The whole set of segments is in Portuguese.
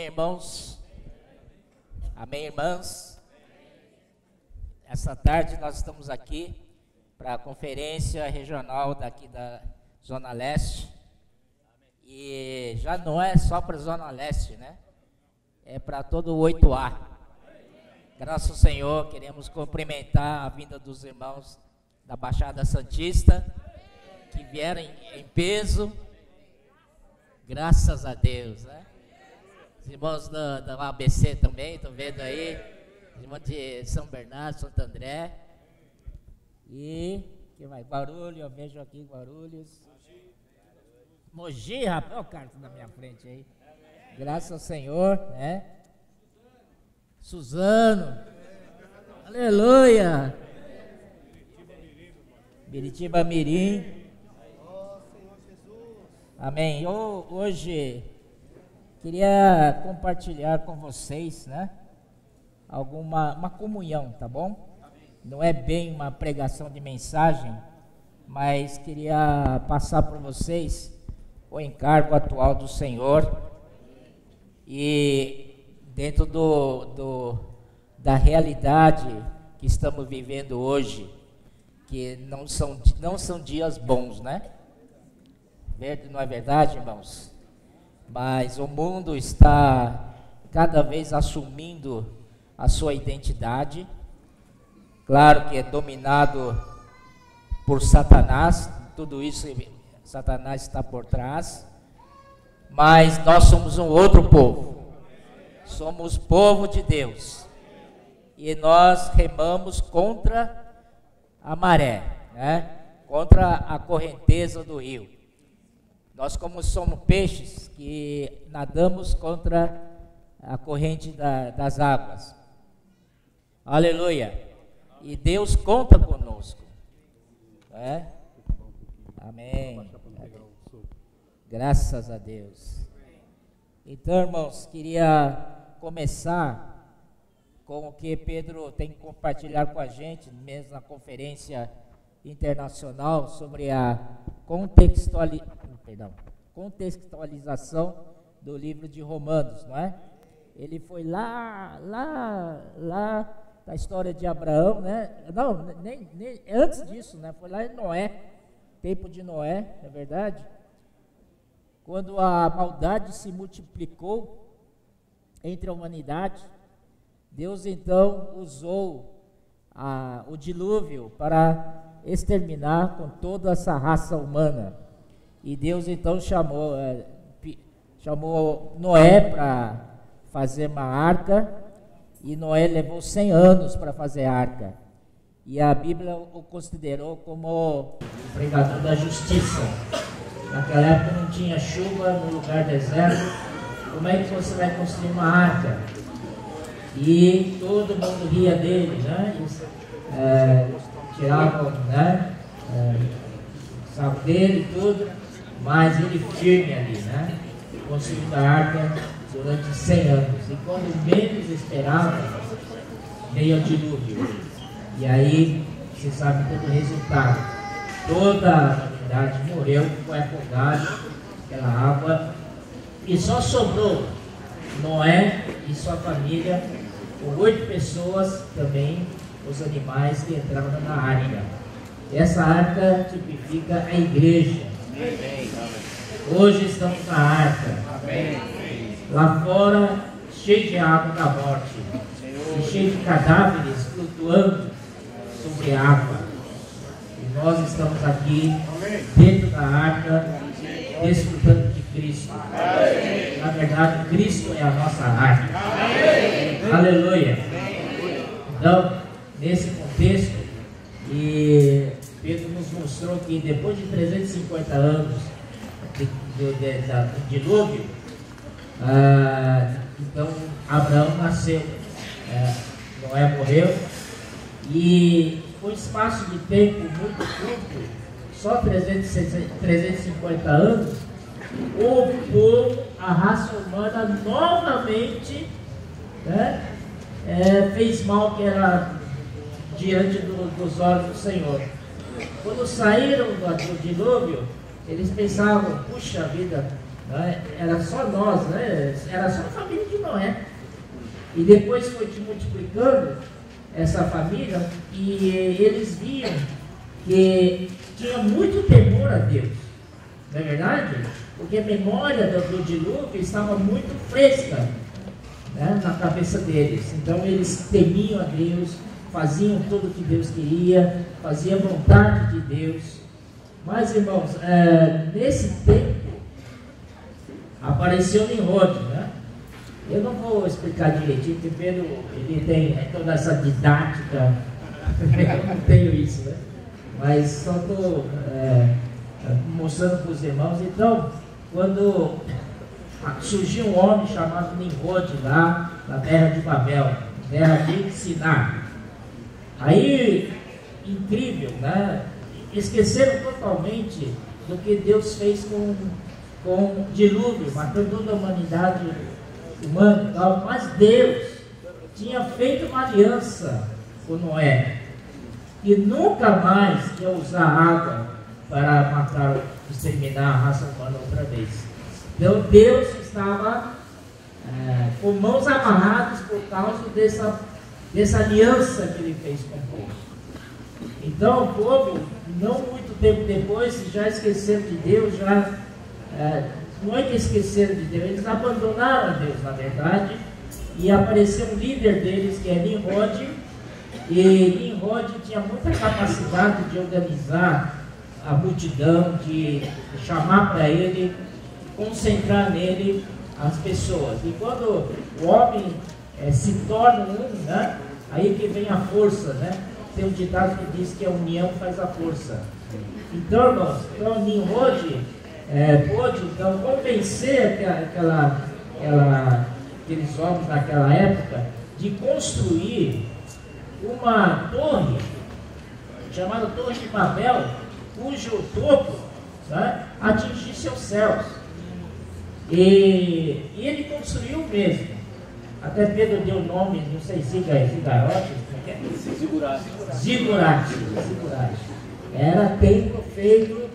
irmãos? Amém, irmãs? Essa tarde nós estamos aqui para a conferência regional daqui da Zona Leste. E já não é só para a Zona Leste, né? É para todo o 8A. Graças ao Senhor, queremos cumprimentar a vinda dos irmãos da Baixada Santista, que vieram em peso. Graças a Deus, né? Os irmãos da ABC também, estão vendo aí. Os irmãos de São Bernardo, Santo André. E que vai? Guarulhos, eu vejo aqui Guarulhos. Mogi, rapaz, olha o cara na minha frente aí. Graças ao Senhor, né? Suzano. Aleluia. Biritiba Mirim. Amém. Eu hoje queria compartilhar com vocês, né? Uma comunhão, tá bom? Não é bem uma pregação de mensagem, mas queria passar para vocês o encargo atual do Senhor e dentro da realidade que estamos vivendo hoje, que não são dias bons, né? Não é verdade, irmãos? Mas o mundo está cada vez assumindo a sua identidade. Claro que é dominado por Satanás, tudo isso Satanás está por trás, mas nós somos um outro povo, somos povo de Deus, e nós remamos contra a maré, né? Contra a correnteza do rio. Nós, como somos peixes que nadamos contra a corrente das águas. Aleluia. E Deus conta conosco. É? Amém. Graças a Deus. Então, irmãos, queria começar com o que Pedro tem que compartilhar com a gente, mesmo na conferência internacional, sobre a contextualização do livro de Romanos, não é? Ele foi lá da história de Abraão, né? Não, nem antes disso, né? Foi lá em Noé, tempo de Noé, é verdade? Quando a maldade se multiplicou entre a humanidade, Deus então usou o dilúvio para exterminar com toda essa raça humana. E Deus então chamou Noé para fazer uma arca, e Noé levou 100 anos para fazer a arca. E a Bíblia o considerou como o pregador da justiça. Naquela época não tinha chuva, no lugar deserto. Como é que você vai construir uma arca? E todo mundo ria dele, né? Tiravam, né? Sarro dele e tudo, mas ele firme ali, né? Construindo a arca durante 100 anos. E quando menos esperava, veio o dilúvio. E aí, você sabe todo o resultado. Toda a humanidade morreu, foi afogada pela água. E só sobrou Noé e sua família, com 8 pessoas também, os animais que entraram na arca. Essa arca tipifica a igreja. Hoje estamos na arca. Lá fora, cheio de água da morte, e cheio de cadáveres flutuando sobre a água. E nós estamos aqui dentro da arca, desfrutando de Cristo. Na verdade, Cristo é a nossa arca. Aleluia. Então, nesse contexto, e Pedro nos mostrou que depois de 350 anos do dilúvio, então Abraão nasceu, Noé morreu, e foi um espaço de tempo muito curto, só 350 anos, o povo, a raça humana novamente, né, fez mal que era diante dos olhos do Senhor. Quando saíram do dilúvio, eles pensavam, puxa vida, né? Era só nós, né? Era só a família de Noé. E depois foi se multiplicando essa família e eles viam que tinha muito temor a Deus. Não é verdade? Porque a memória do dilúvio estava muito fresca, né, na cabeça deles. Então eles temiam a Deus, faziam tudo o que Deus queria, faziam a vontade de Deus. Mas, irmãos, nesse tempo apareceu Nimrod, né? Eu não vou explicar direitinho, porque Pedro ele tem toda essa didática, eu não tenho isso, né? Mas só estou mostrando para os irmãos. Então, quando surgiu um homem chamado Nimrod lá na terra de Babel, terra de Siná. Aí, incrível, né? Esqueceram totalmente do que Deus fez com o dilúvio, matando toda a humanidade humana e tal. Mas Deus tinha feito uma aliança com Noé, que nunca mais ia usar água para matar, exterminar a raça humana outra vez. Então Deus estava com mãos amarradas por causa dessa aliança que ele fez com o povo. Então o povo, não muito tempo depois, já esqueceram de Deus, não é que esqueceram de Deus, eles abandonaram a Deus, na verdade, e apareceu um líder deles, que é Nimrod, e Nimrod tinha muita capacidade de organizar a multidão, de chamar para ele, concentrar nele as pessoas. E quando o homem se torna um, né, aí que vem a força, né? Tem um ditado que diz que a união faz a força. Então, irmãos, Nimrod pôde então convencer aqueles homens naquela época de construir uma torre chamada Torre de Babel, cujo topo, né, atingisse os céus. E ele construiu mesmo. Até Pedro deu o nome, não sei, Zigarote, Zigurate. Era templo feito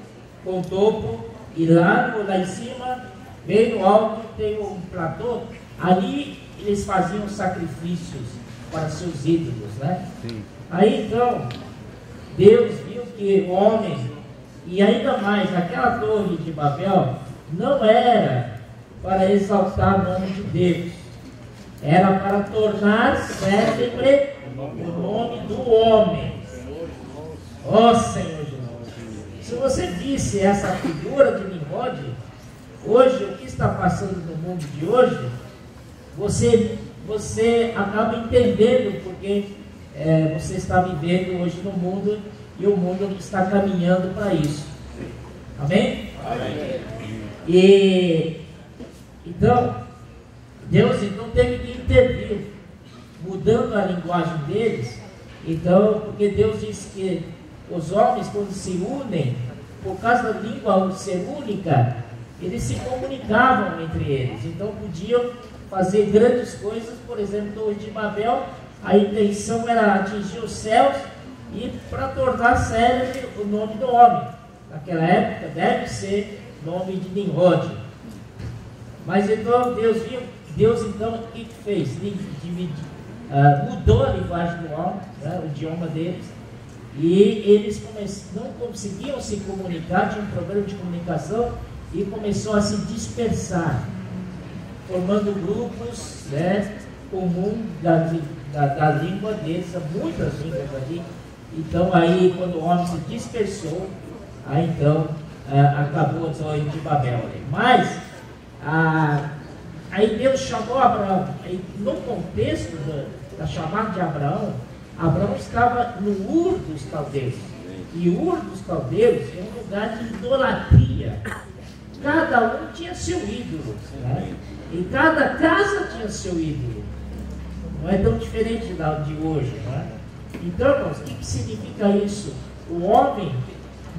com topo, e lá em cima, bem no alto, tem um platô. Ali eles faziam sacrifícios para seus ídolos, né? Sim. Aí então Deus viu que o homem, e ainda mais aquela torre de Babel, não era para exaltar o nome de Deus, era para tornar célebre o nome do homem. Ó Senhor Jesus! Se você visse essa figura de Nimrod, hoje, o que está passando no mundo de hoje, você acaba entendendo porque você está vivendo hoje no mundo, e o mundo está caminhando para isso. Amém? Amém. E então Deus teve que intervir, mudando a linguagem deles. Então, porque Deus disse que os homens, quando se unem, por causa da língua ser única, eles se comunicavam entre eles. Então podiam fazer grandes coisas. Por exemplo, Torre de Babel, a intenção era atingir os céus e para tornar célebre o nome do homem. Naquela época deve ser nome de Nimrod. Mas então Deus então o que fez? Mudou a linguagem do homem, né, o idioma deles, e eles não conseguiam se comunicar, tinha um problema de comunicação, e começou a se dispersar, formando grupos, né, comum da língua deles, muitas línguas ali. Então aí quando o homem se dispersou, aí então acabou a Torre de Babel. Mas aí Deus chamou Abraão. Aí, no contexto da chamada de Abraão estava no Ur dos Caldeus. E Ur dos Caldeus é um lugar de idolatria. Cada um tinha seu ídolo, né? E cada casa tinha seu ídolo. Não é tão diferente da de hoje, não é? Então, irmãos, o que significa isso? O homem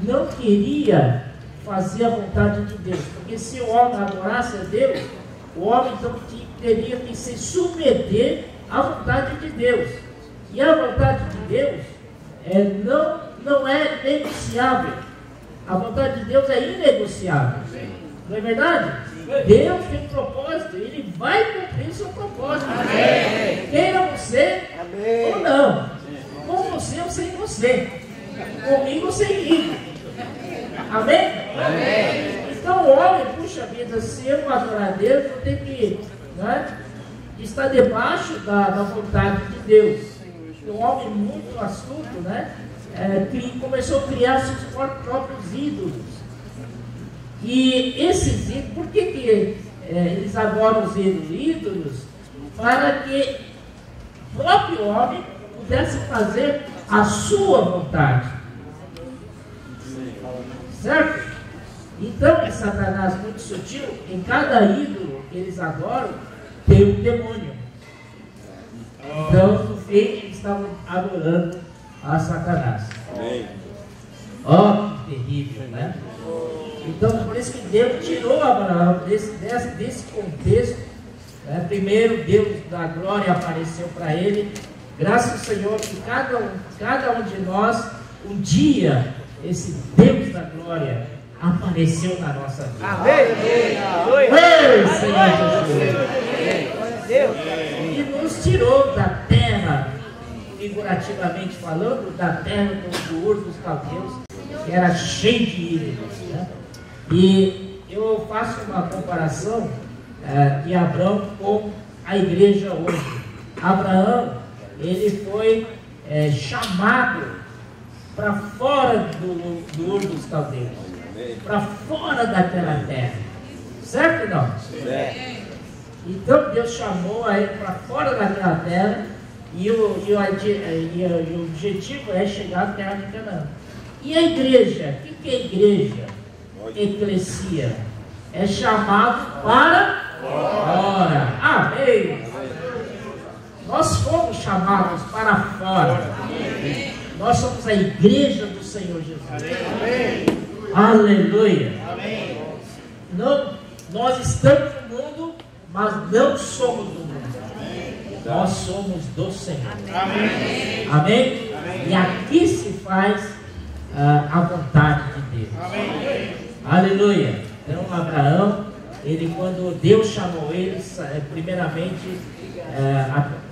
não queria fazer a vontade de Deus, porque se o homem adorasse a Deus, o homem então teria que se submeter à vontade de Deus. E a vontade de Deus não é negociável. A vontade de Deus é inegociável. Não é verdade? Deus tem um propósito, Ele vai cumprir o seu propósito. Amém. Queira você ou não. Com você ou sem você. Comigo ou sem mim. Amém? Amém. Então o homem, puxa vida, se eu adorar a Deus, eu tenho que, né, estar debaixo da vontade de Deus. Um homem muito astuto, né, que começou a criar seus próprios ídolos. E esses ídolos, por que eles adoram os ídolos? Para que o próprio homem pudesse fazer a sua vontade. Certo? Então é Satanás muito sutil. Em cada ídolo que eles adoram, tem um demônio. Então, no fim, eles estavam adorando a Satanás. Ó, que terrível, né? Então, por isso que Deus tirou Abraão desse contexto. Né? Primeiro, Deus da glória apareceu para ele. Graças ao Senhor que cada um de nós, um dia, esse Deus da glória apareceu na nossa vida. Amém! Senhor Jesus! E nos tirou da terra, figurativamente falando, da terra do Ur dos Caldeus, que era cheio de ídolos, né? E eu faço uma comparação de Abraão com a igreja hoje. Abraão, ele foi chamado para fora do Ur dos Caldeus, para fora daquela terra, certo ou não? Certo. Então Deus chamou a ele para fora daquela terra e o objetivo é chegar à terra de Canaã. E a igreja? O que é igreja? Eclesia. É chamado para fora. Amém. Nós fomos chamados para fora. Nós somos a igreja do Senhor Jesus. Amém. Aleluia. Amém. Não, nós estamos no mundo, mas não somos do mundo. Nós somos do Senhor. Amém. Amém? Amém. E aqui se faz a vontade de Deus. Amém. Aleluia. Então Abraão, ele, quando Deus chamou ele, primeiramente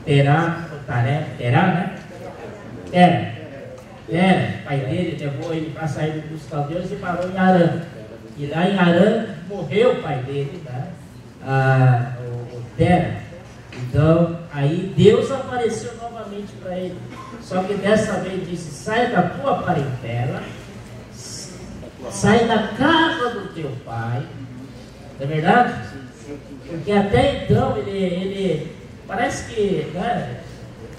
Terá, né? Pai dele levou ele para sair dos caldeus e parou em Harã. E lá em Harã morreu o pai dele, né? O Tera. Então, aí Deus apareceu novamente para ele. Só que dessa vez disse: sai da tua parentela, sai da casa do teu pai. Não é verdade? Porque até então ele parece que, né,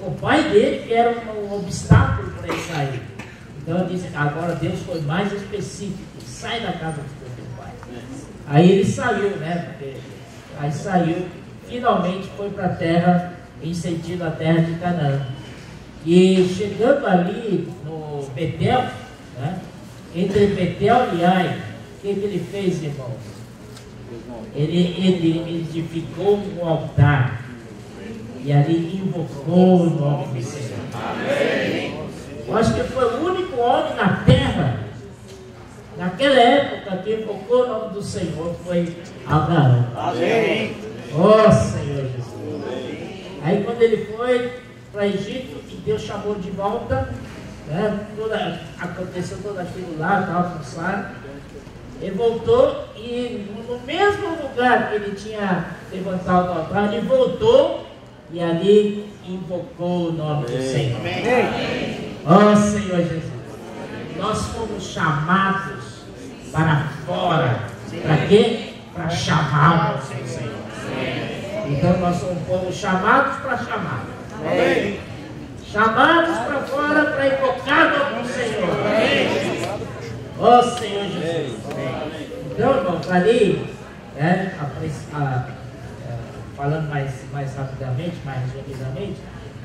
o pai dele que era um obstáculo para ele sair. Então ele disse: agora Deus foi mais específico, sai da casa do teu pai. Aí ele saiu, né? Porque aí saiu, finalmente foi para a terra, em sentido a terra de Canaã. E chegando ali no Betel, né, entre Betel e Ai, o que ele fez, irmãos? Ele edificou um altar e ali invocou o nome do Senhor. Amém. Eu acho que foi o único homem na terra, naquela época, que invocou o nome do Senhor, foi Abraão. Amém. Oh Senhor Jesus. Amém. Aí quando ele foi para Egito e Deus chamou de volta, né, aconteceu tudo aquilo lá, estava com Sara. Ele voltou e no mesmo lugar que ele tinha levantado o altar, ele voltou e ali invocou o nome do Senhor. Amém. Oh Senhor Jesus, nós fomos chamados para fora. Para quê? Para chamarmos o Senhor. Então nós fomos chamados para chamar. Amém. Chamados para fora para invocar o nome do Senhor. Amém. Oh Senhor Jesus. Então, irmãos, ali, né, falando mais rapidamente, mais resumidamente,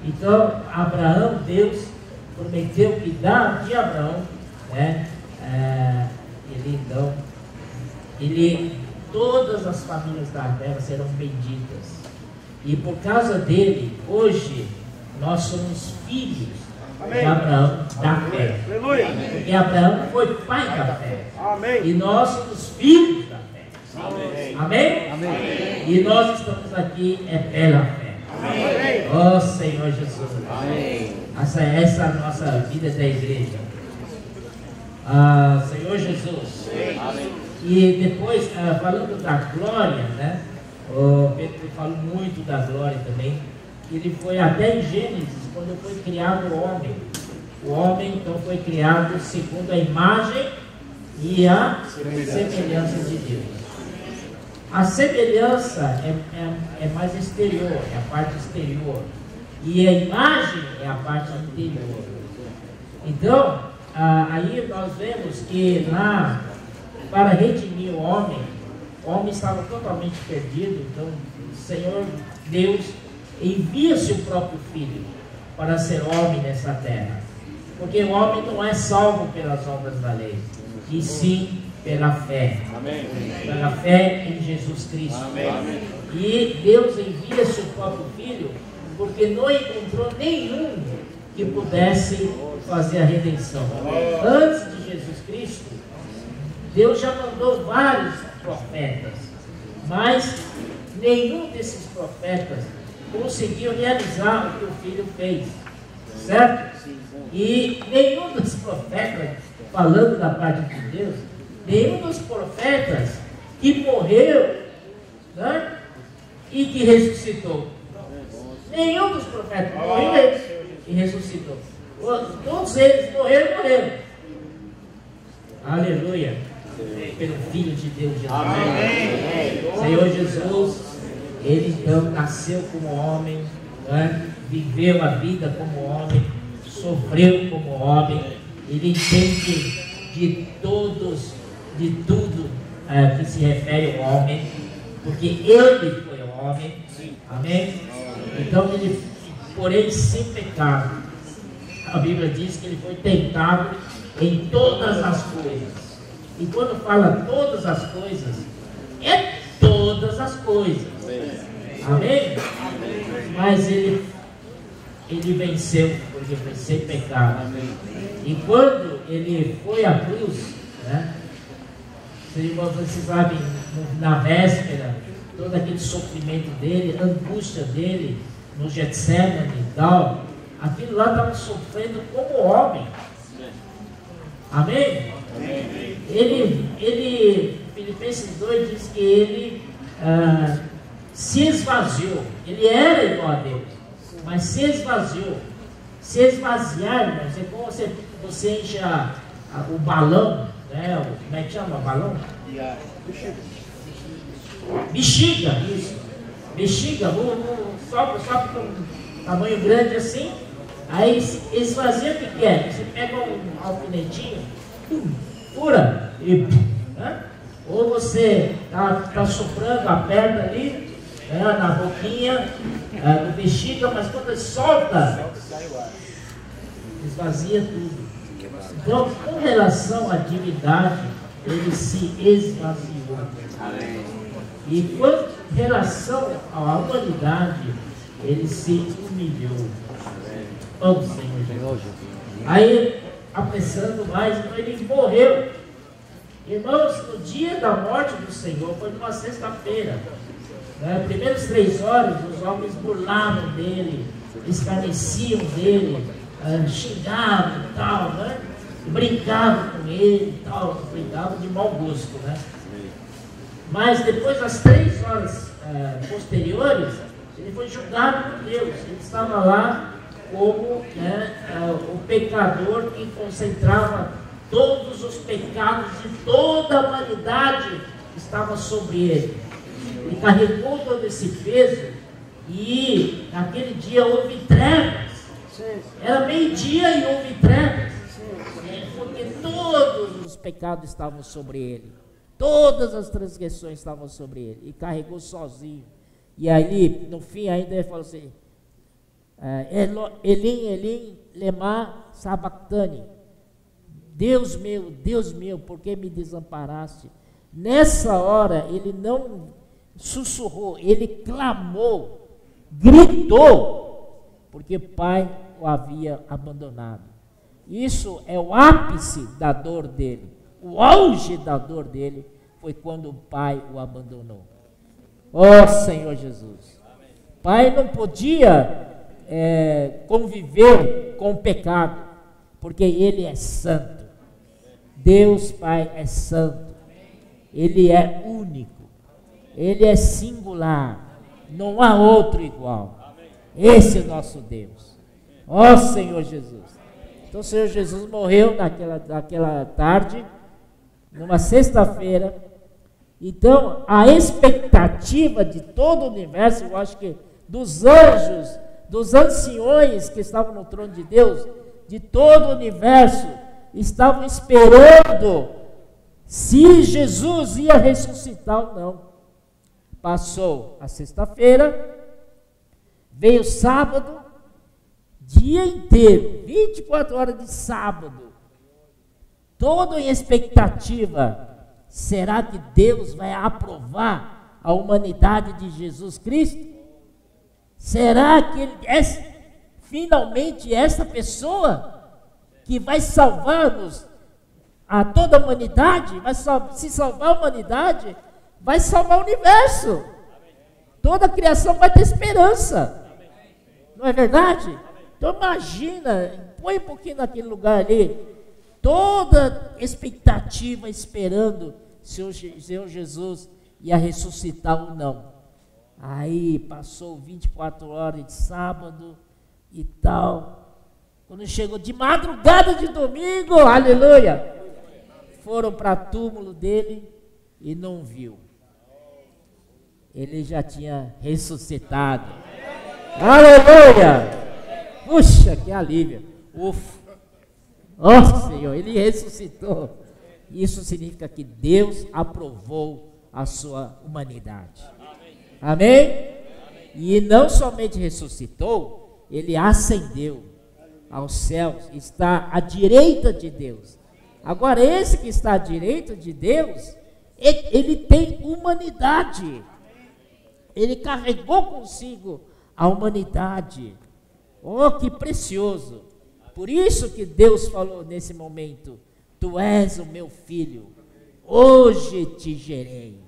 então Abraão, Deus prometeu que de Abraão, né, todas as famílias da terra serão benditas. E por causa dele, hoje, nós somos filhos de Abraão da fé. Porque Abraão foi pai da fé. Amém. E nós somos filhos da fé. Amém? Amém? Amém. E nós estamos aqui pela fé. Amém. Oh Senhor Jesus. Amém. Essa é a nossa vida da igreja. Senhor Jesus. Amém. E depois, falando da glória, né? O Pedro falou muito da glória também. Ele foi até em Gênesis, quando foi criado o homem. O homem então foi criado segundo a imagem e a semelhança de Deus. A semelhança é mais exterior, é a parte exterior. E a imagem é a parte interior. Então, aí nós vemos que lá, para redimir o homem estava totalmente perdido. Então, o Senhor Deus envia seu próprio Filho para ser homem nessa terra. Porque o homem não é salvo pelas obras da lei, e sim pela fé. Amém. Pela fé em Jesus Cristo. Amém. E Deus envia seu próprio Filho porque não encontrou nenhum que pudesse fazer a redenção. Antes de Jesus Cristo, Deus já mandou vários profetas, mas nenhum desses profetas conseguiu realizar o que o Filho fez, certo? E nenhum dos profetas, falando da parte de Deus, nenhum dos profetas que morreu, né, e que ressuscitou. Nenhum dos profetas morreu e ressuscitou. Todos eles morreram. Aleluia. Pelo Filho de Deus, Jesus. Amém. Senhor Jesus, ele então nasceu como homem, né? Viveu a vida como homem, sofreu como homem. Ele entende de tudo que se refere ao homem, porque ele foi homem. Amém? Então ele, porém sem pecado. A Bíblia diz que ele foi tentado em todas as coisas. E quando fala todas as coisas, é todas as coisas. Amém? Mas ele venceu, porque foi sem pecado. E quando ele foi à cruz, né? Vocês sabem, na véspera, todo aquele sofrimento dele, a angústia dele, no Getsemane e tal, aquilo lá estava sofrendo como homem. Amém? Ele, Filipenses 2 diz que ele se esvaziou. Ele era igual a Deus, mas se esvaziou. Se esvaziar, irmãos, é como você enche o balão, né? Como é que chama balão? Bexiga, isso. Bexiga, só com um tamanho grande assim. Aí esvazia, o que é? Você pega um alfinetinho, fura e... Né? Ou você tá soprando, aperta ali, né, na boquinha do bexiga, mas quando ele solta, esvazia tudo. Então, com relação à divindade, ele se esvaziou. E com relação à humanidade, ele se humilhou. Oh, Senhor Jesus. Aí, apressando mais, então ele morreu. Irmãos, no dia da morte do Senhor, foi numa sexta-feira. Né? Primeiras 3 horas, os homens burlavam dele, escarneciam dele, xingavam e tal, né? Brincavam com ele e tal, brincavam de mau gosto, né? Mas depois das 3 horas posteriores, ele foi julgado por Deus. Ele estava lá como, né, o pecador que concentrava todos os pecados de toda a humanidade, estava sobre ele. Ele carregou todo esse peso e naquele dia houve trevas. Era meio-dia e houve trevas, porque todos os pecados estavam sobre ele, todas as transgressões estavam sobre ele, e carregou sozinho. E aí, no fim ainda ele falou assim, Elim, Elim, lema sabachthani, Deus meu, por que me desamparaste? Nessa hora ele não sussurrou, ele clamou, gritou, porque o Pai o havia abandonado. Isso é o ápice da dor dele, o auge da dor dele foi quando o pai o abandonou. Ó Senhor Jesus. O pai não podia conviver com o pecado, porque ele é santo. Deus Pai é santo. Ele é único. Ele é singular. Não há outro igual. Esse é o nosso Deus. Ó Senhor Jesus. Então o Senhor Jesus morreu naquela tarde, numa sexta-feira. Então a expectativa de todo o universo, eu acho que dos anjos, dos anciões que estavam no trono de Deus, de todo o universo, estavam esperando se Jesus ia ressuscitar ou não. Passou a sexta-feira, veio sábado, dia inteiro, 24 horas de sábado, todo em expectativa. Será que Deus vai aprovar a humanidade de Jesus Cristo? Será que ele é finalmente essa pessoa que vai salvar-nos, a toda a humanidade? Vai se salvar a humanidade, vai salvar o universo. Toda a criação vai ter esperança. Não é verdade? Então imagina, põe um pouquinho naquele lugar ali, toda expectativa esperando se o Senhor Jesus ia ressuscitar ou não. Aí passou 24 horas de sábado e tal. Quando chegou de madrugada de domingo, aleluia, foram para o túmulo dele e não viu. Ele já tinha ressuscitado. Aleluia! Puxa, que alívio. Ufa. Nossa Senhor, ele ressuscitou. Isso significa que Deus aprovou a sua humanidade. Amém? E não somente ressuscitou, ele ascendeu aos céus, está à direita de Deus. Agora, esse que está à direita de Deus, ele tem humanidade. Ele carregou consigo a humanidade. Oh, que precioso! Por isso que Deus falou nesse momento: tu és o meu filho, hoje te gerei.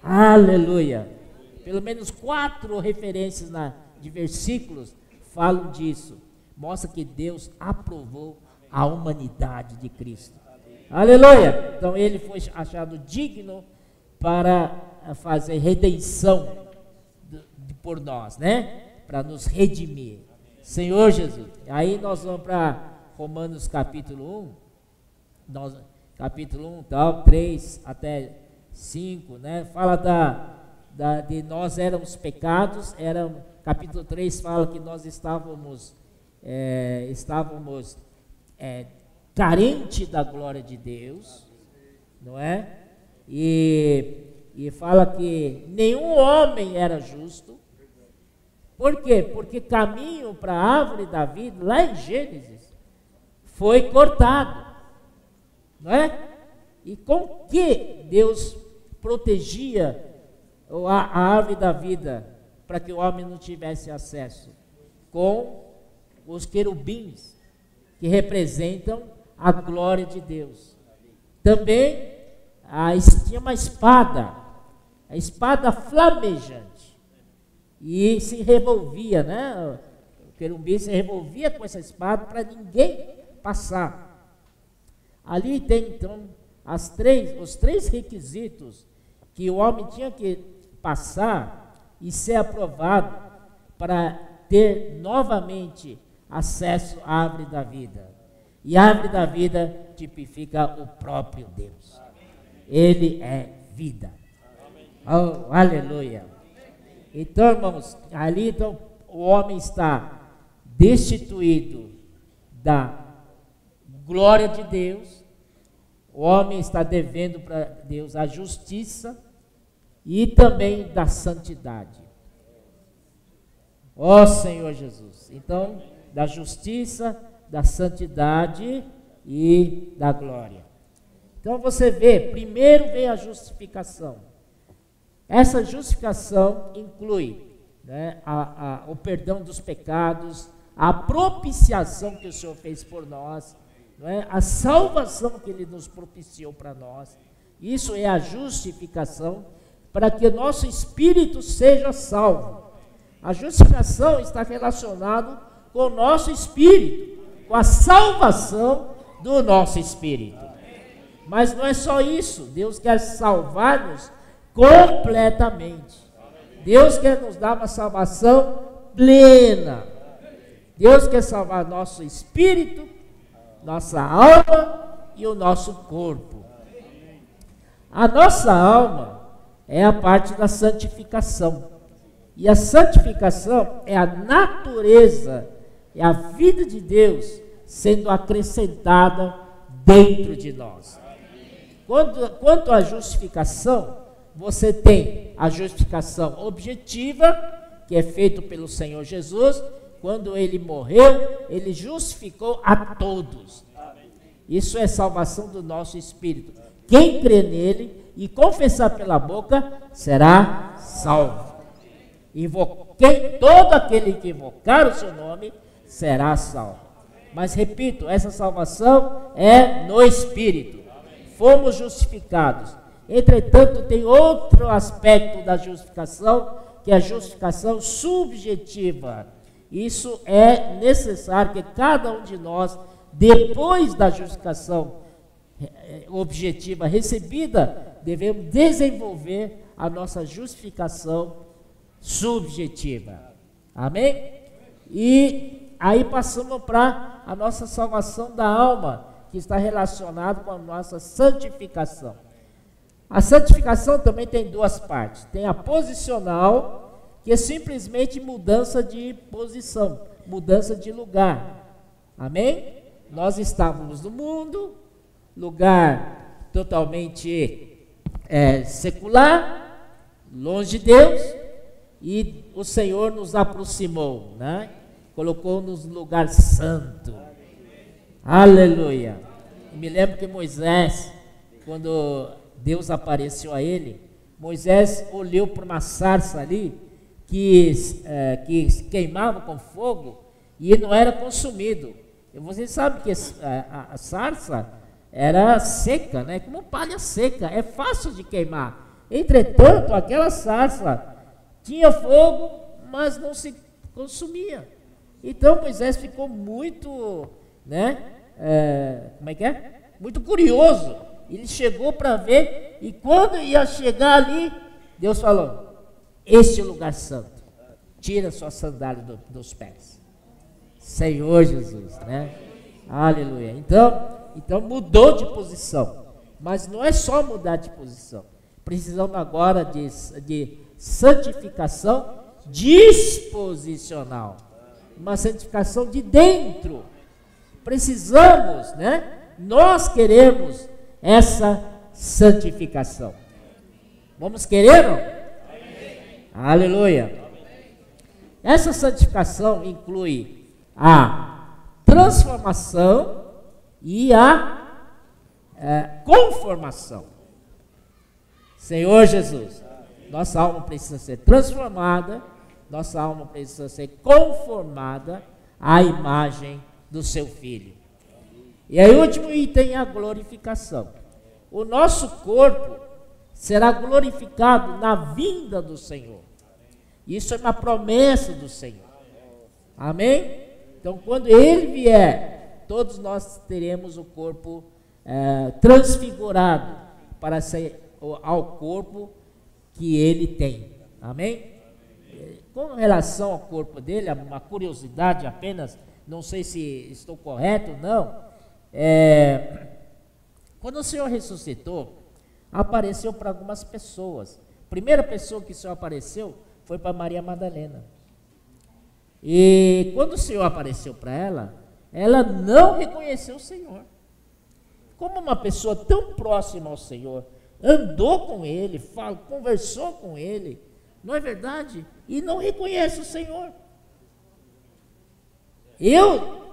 Aleluia! Pelo menos 4 referências de versículos falam disso. Mostra que Deus aprovou a humanidade de Cristo. Aleluia! Então ele foi achado digno para fazer redenção por nós, né? Para nos redimir. Senhor Jesus. Aí nós vamos para Romanos capítulo 1. Capítulo 1, tal, 3 até 5, né? Fala de nós éramos pecados. Capítulo 3 fala que nós estávamos carente da glória de Deus, não é? E fala que nenhum homem era justo. Por quê? Porque caminho para a árvore da vida, lá em Gênesis, foi cortado, não é? E com que Deus protegia a árvore da vida para que o homem não tivesse acesso? Com os querubins, que representam a glória de Deus. Também tinha uma espada, a espada flamejante, e se revolvia, né? O querubim se revolvia com essa espada para ninguém passar. Ali tem então os 3 requisitos que o homem tinha que passar e ser aprovado para ter novamente acesso à árvore da vida. E a árvore da vida tipifica o próprio Deus. Ele é vida. Oh, aleluia. Então, irmãos, ali então, o homem está destituído da glória de Deus. O homem está devendo para Deus a justiça e também da santidade. Ó Senhor Jesus. Então, da justiça, da santidade e da glória. Então você vê, primeiro vem a justificação. Essa justificação inclui, né, o perdão dos pecados, a propiciação que o Senhor fez por nós, não é? A salvação que Ele nos propiciou para nós. Isso é a justificação, para que o nosso espírito seja salvo. A justificação está relacionada com o nosso espírito, com a salvação do nosso espírito. Mas não é só isso, Deus quer salvar-nos completamente. Deus quer nos dar uma salvação plena. Deus quer salvar nosso espírito, nossa alma e o nosso corpo. A nossa alma é a parte da santificação. E a santificação é a natureza, é a vida de Deus sendo acrescentada dentro de nós. Quanto à justificação, você tem a justificação objetiva, que é feita pelo Senhor Jesus. Quando ele morreu, ele justificou a todos. Isso é salvação do nosso espírito. Quem crê nele e confessar pela boca será salvo. Todo aquele que invocar o seu nome será salvo. Mas repito, essa salvação é no espírito. Fomos justificados. Entretanto, tem outro aspecto da justificação, que é a justificação subjetiva. Isso é necessário que cada um de nós, depois da justificação objetiva recebida, devemos desenvolver a nossa justificação subjetiva. Amém? E aí passamos para a nossa salvação da alma, que está relacionada com a nossa santificação. A santificação também tem duas partes. Tem a posicional, que é simplesmente mudança de posição, mudança de lugar. Amém? Nós estávamos no mundo, lugar totalmente secular, longe de Deus, e o Senhor nos aproximou, né? Colocou-nos no lugar santo. Aleluia. Eu me lembro que Moisés, quando Deus apareceu a ele, Moisés olhou para uma sarça ali, que queimava com fogo, e não era consumido. E você sabe que a sarça era seca, né? Como palha seca, é fácil de queimar. Entretanto, aquela sarça tinha fogo, mas não se consumia. Então Moisés ficou muito, muito curioso. Ele chegou para ver, e quando ia chegar ali, Deus falou: este é o lugar santo, tira sua sandália dos pés. Senhor Jesus, né? Aleluia. Então mudou de posição. Mas não é só mudar de posição. Precisamos agora de santificação disposicional. Uma santificação de dentro. Precisamos, Nós queremos essa santificação. Vamos querer, não? Aleluia. Essa santificação inclui a transformação e a conformação. Senhor Jesus, nossa alma precisa ser transformada, nossa alma precisa ser conformada à imagem do seu Filho. E aí o último item é a glorificação. O nosso corpo será glorificado na vinda do Senhor. Isso é uma promessa do Senhor. Amém? Então, quando Ele vier, todos nós teremos o corpo transfigurado para ser ao corpo que Ele tem. Amém? Com relação ao corpo dele, uma curiosidade apenas, não sei se estou correto ou não, quando o Senhor ressuscitou, apareceu para algumas pessoas. A primeira pessoa que o Senhor apareceu foi para Maria Madalena. E quando o Senhor apareceu para ela, ela não reconheceu o Senhor. Como uma pessoa tão próxima ao Senhor, andou com Ele, conversou com Ele, não é verdade? E não reconhece o Senhor. Eu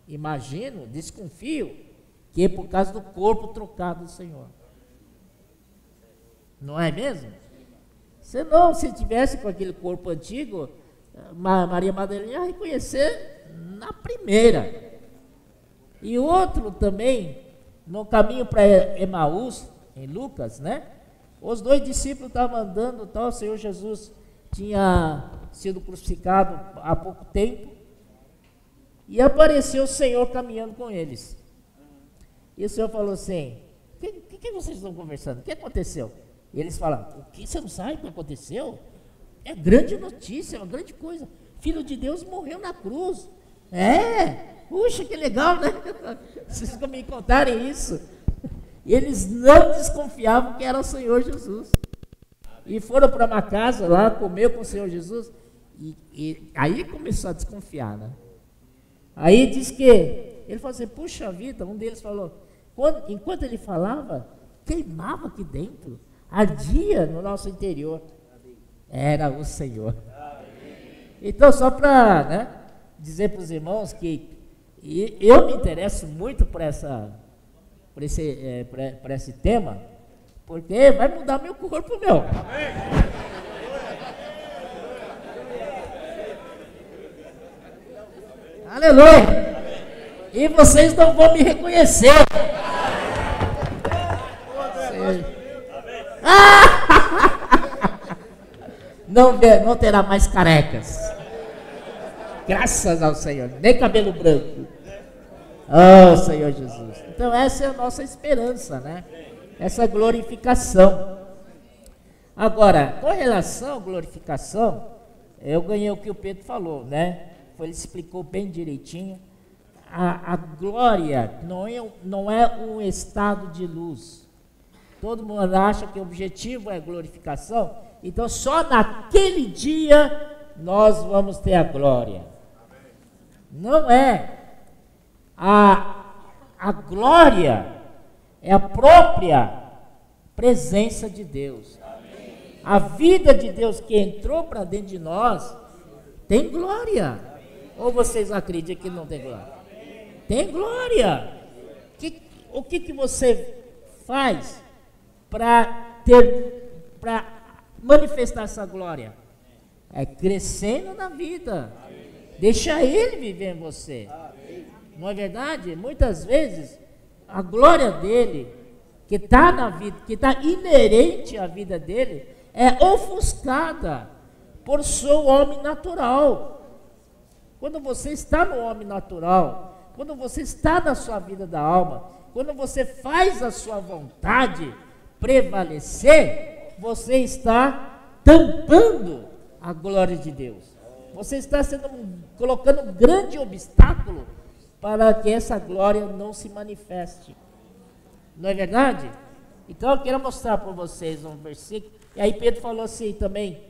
imagino, desconfio, que é por causa do corpo trocado do Senhor. Não é mesmo? Senão, se tivesse com aquele corpo antigo, Maria Madalena ia reconhecer na primeira. E outro também, no caminho para Emaús, em Lucas, né? Os dois discípulos estavam andando, tal, o Senhor Jesus tinha sido crucificado há pouco tempo, e apareceu o Senhor caminhando com eles. E o Senhor falou assim: o que vocês estão conversando? O que aconteceu? E eles falaram: o que? Você não sabe o que aconteceu? É grande notícia, é uma grande coisa. Filho de Deus morreu na cruz. Puxa, que legal, né? Vocês me contarem isso. E eles não desconfiavam que era o Senhor Jesus. E foram para uma casa lá, comeu com o Senhor Jesus. E aí começou a desconfiar, né? Aí diz que ele falou assim: puxa vida, um deles falou, enquanto ele falava, queimava aqui dentro, ardia no nosso interior. Era o Senhor. Então, só para, né, dizer para os irmãos que eu me interesso muito por esse tema, porque vai mudar meu corpo, meu. Aleluia! E vocês não vão me reconhecer. Não terá mais carecas. Graças ao Senhor. Nem cabelo branco. Oh, Senhor Jesus. Então essa é a nossa esperança, né? Essa glorificação. Agora, com relação à glorificação, eu ganhei o que o Pedro falou, né? Ele explicou bem direitinho. A glória não é um estado de luz. Todo mundo acha que o objetivo é glorificação. Então só naquele dia nós vamos ter a glória. Não é. A glória é a própria presença de Deus. A vida de Deus que entrou para dentro de nós tem glória. Ou vocês acreditam que não tem glória? Tem glória. O que você faz para manifestar essa glória? É crescendo na vida. Deixa Ele viver em você. Não é verdade? Muitas vezes a glória dele, que está na vida, que está inerente à vida dele, é ofuscada por seu homem natural. Quando você está no homem natural, quando você está na sua vida da alma, quando você faz a sua vontade prevalecer, você está tampando a glória de Deus. Você está colocando um grande obstáculo para que essa glória não se manifeste. Não é verdade? Então eu quero mostrar para vocês um versículo. E aí Pedro falou assim também,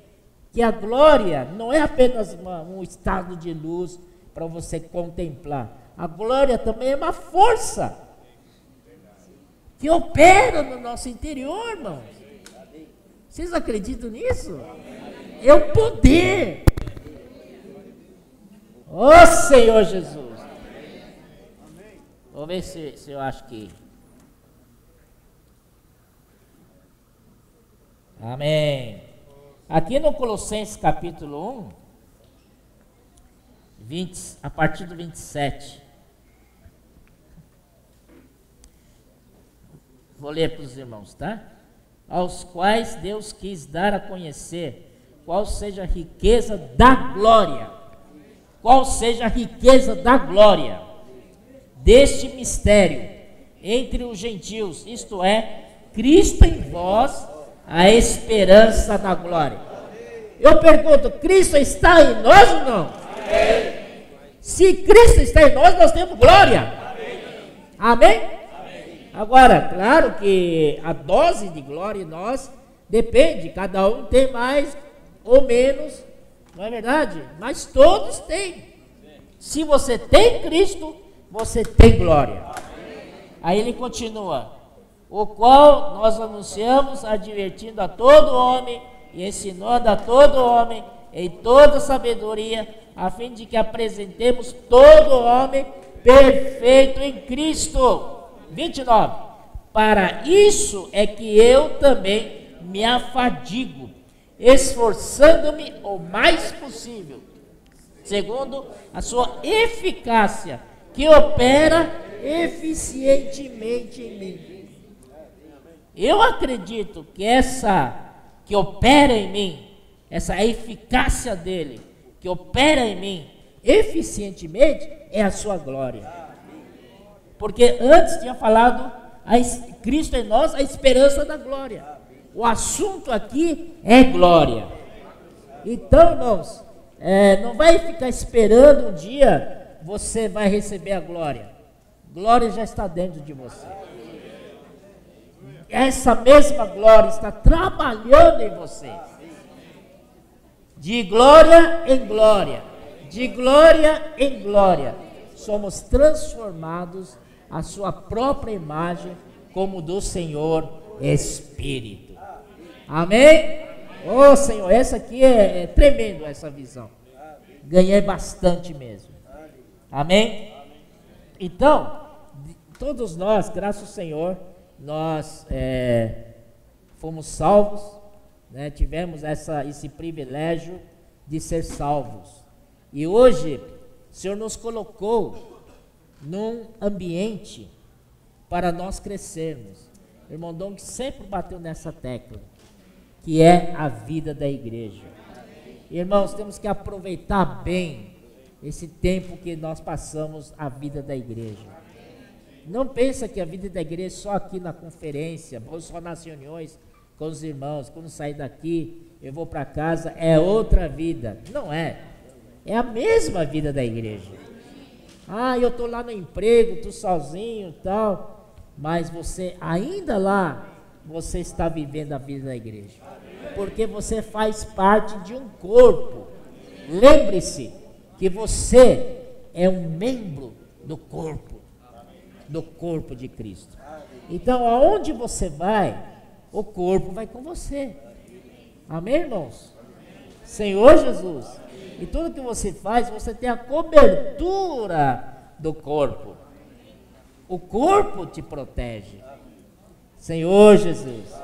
que a glória não é apenas um estado de luz para você contemplar. A glória também é uma força que opera no nosso interior, irmãos. Vocês acreditam nisso? É o poder. Ó Senhor Jesus. Vou ver se eu acho que... Amém. Aqui no Colossenses capítulo 1, a partir do 27. Vou ler para os irmãos, tá? Aos quais Deus quis dar a conhecer qual seja a riqueza da glória. Qual seja a riqueza da glória deste mistério entre os gentios, isto é, Cristo em vós, a esperança da glória. Eu pergunto, Cristo está em nós ou não? Amém. Se Cristo está em nós, nós temos glória. Amém? Amém? Agora, claro que a dose de glória em nós depende, cada um tem mais ou menos, não é verdade? Mas todos têm. Se você tem Cristo, você tem glória. Aí ele continua: o qual nós anunciamos, advertindo a todo homem e ensinando a todo homem em toda sabedoria, a fim de que apresentemos todo homem perfeito em Cristo. 29. Para isso é que eu também me afadigo, esforçando-me o mais possível, segundo a sua eficácia, que opera eficientemente em mim. Eu acredito que essa que opera em mim, essa eficácia dele, que opera em mim eficientemente, é a sua glória. Porque antes tinha falado Cristo em nós, a esperança da glória. O assunto aqui é glória. Então, irmãos, não vai ficar esperando um dia você vai receber a glória. Glória já está dentro de você. Essa mesma glória está trabalhando em você. De glória em glória, de glória em glória, somos transformados à sua própria imagem, como do Senhor Espírito. Amém? Ô Senhor, essa aqui é tremendo, essa visão. Ganhei bastante mesmo. Amém? Então, todos nós, graças ao Senhor, nós fomos salvos, né? Tivemos esse privilégio de ser salvos. E hoje, o Senhor nos colocou num ambiente para nós crescermos. O irmão Dong sempre bateu nessa tecla, que é a vida da igreja. Irmãos, temos que aproveitar bem esse tempo que nós passamos a vida da igreja. Não pensa que a vida da igreja é só aqui na conferência, ou só nas reuniões com os irmãos. Quando sair daqui, eu vou para casa, é outra vida. Não é. É a mesma vida da igreja. Eu estou lá no emprego, estou sozinho e tal. Mas você, ainda lá, você está vivendo a vida da igreja. Porque você faz parte de um corpo. Lembre-se que você é um membro do corpo de Cristo. Então, aonde você vai, o corpo vai com você. Amém, irmãos? Senhor Jesus. E tudo que você faz, você tem a cobertura do corpo. O corpo te protege. Senhor Jesus.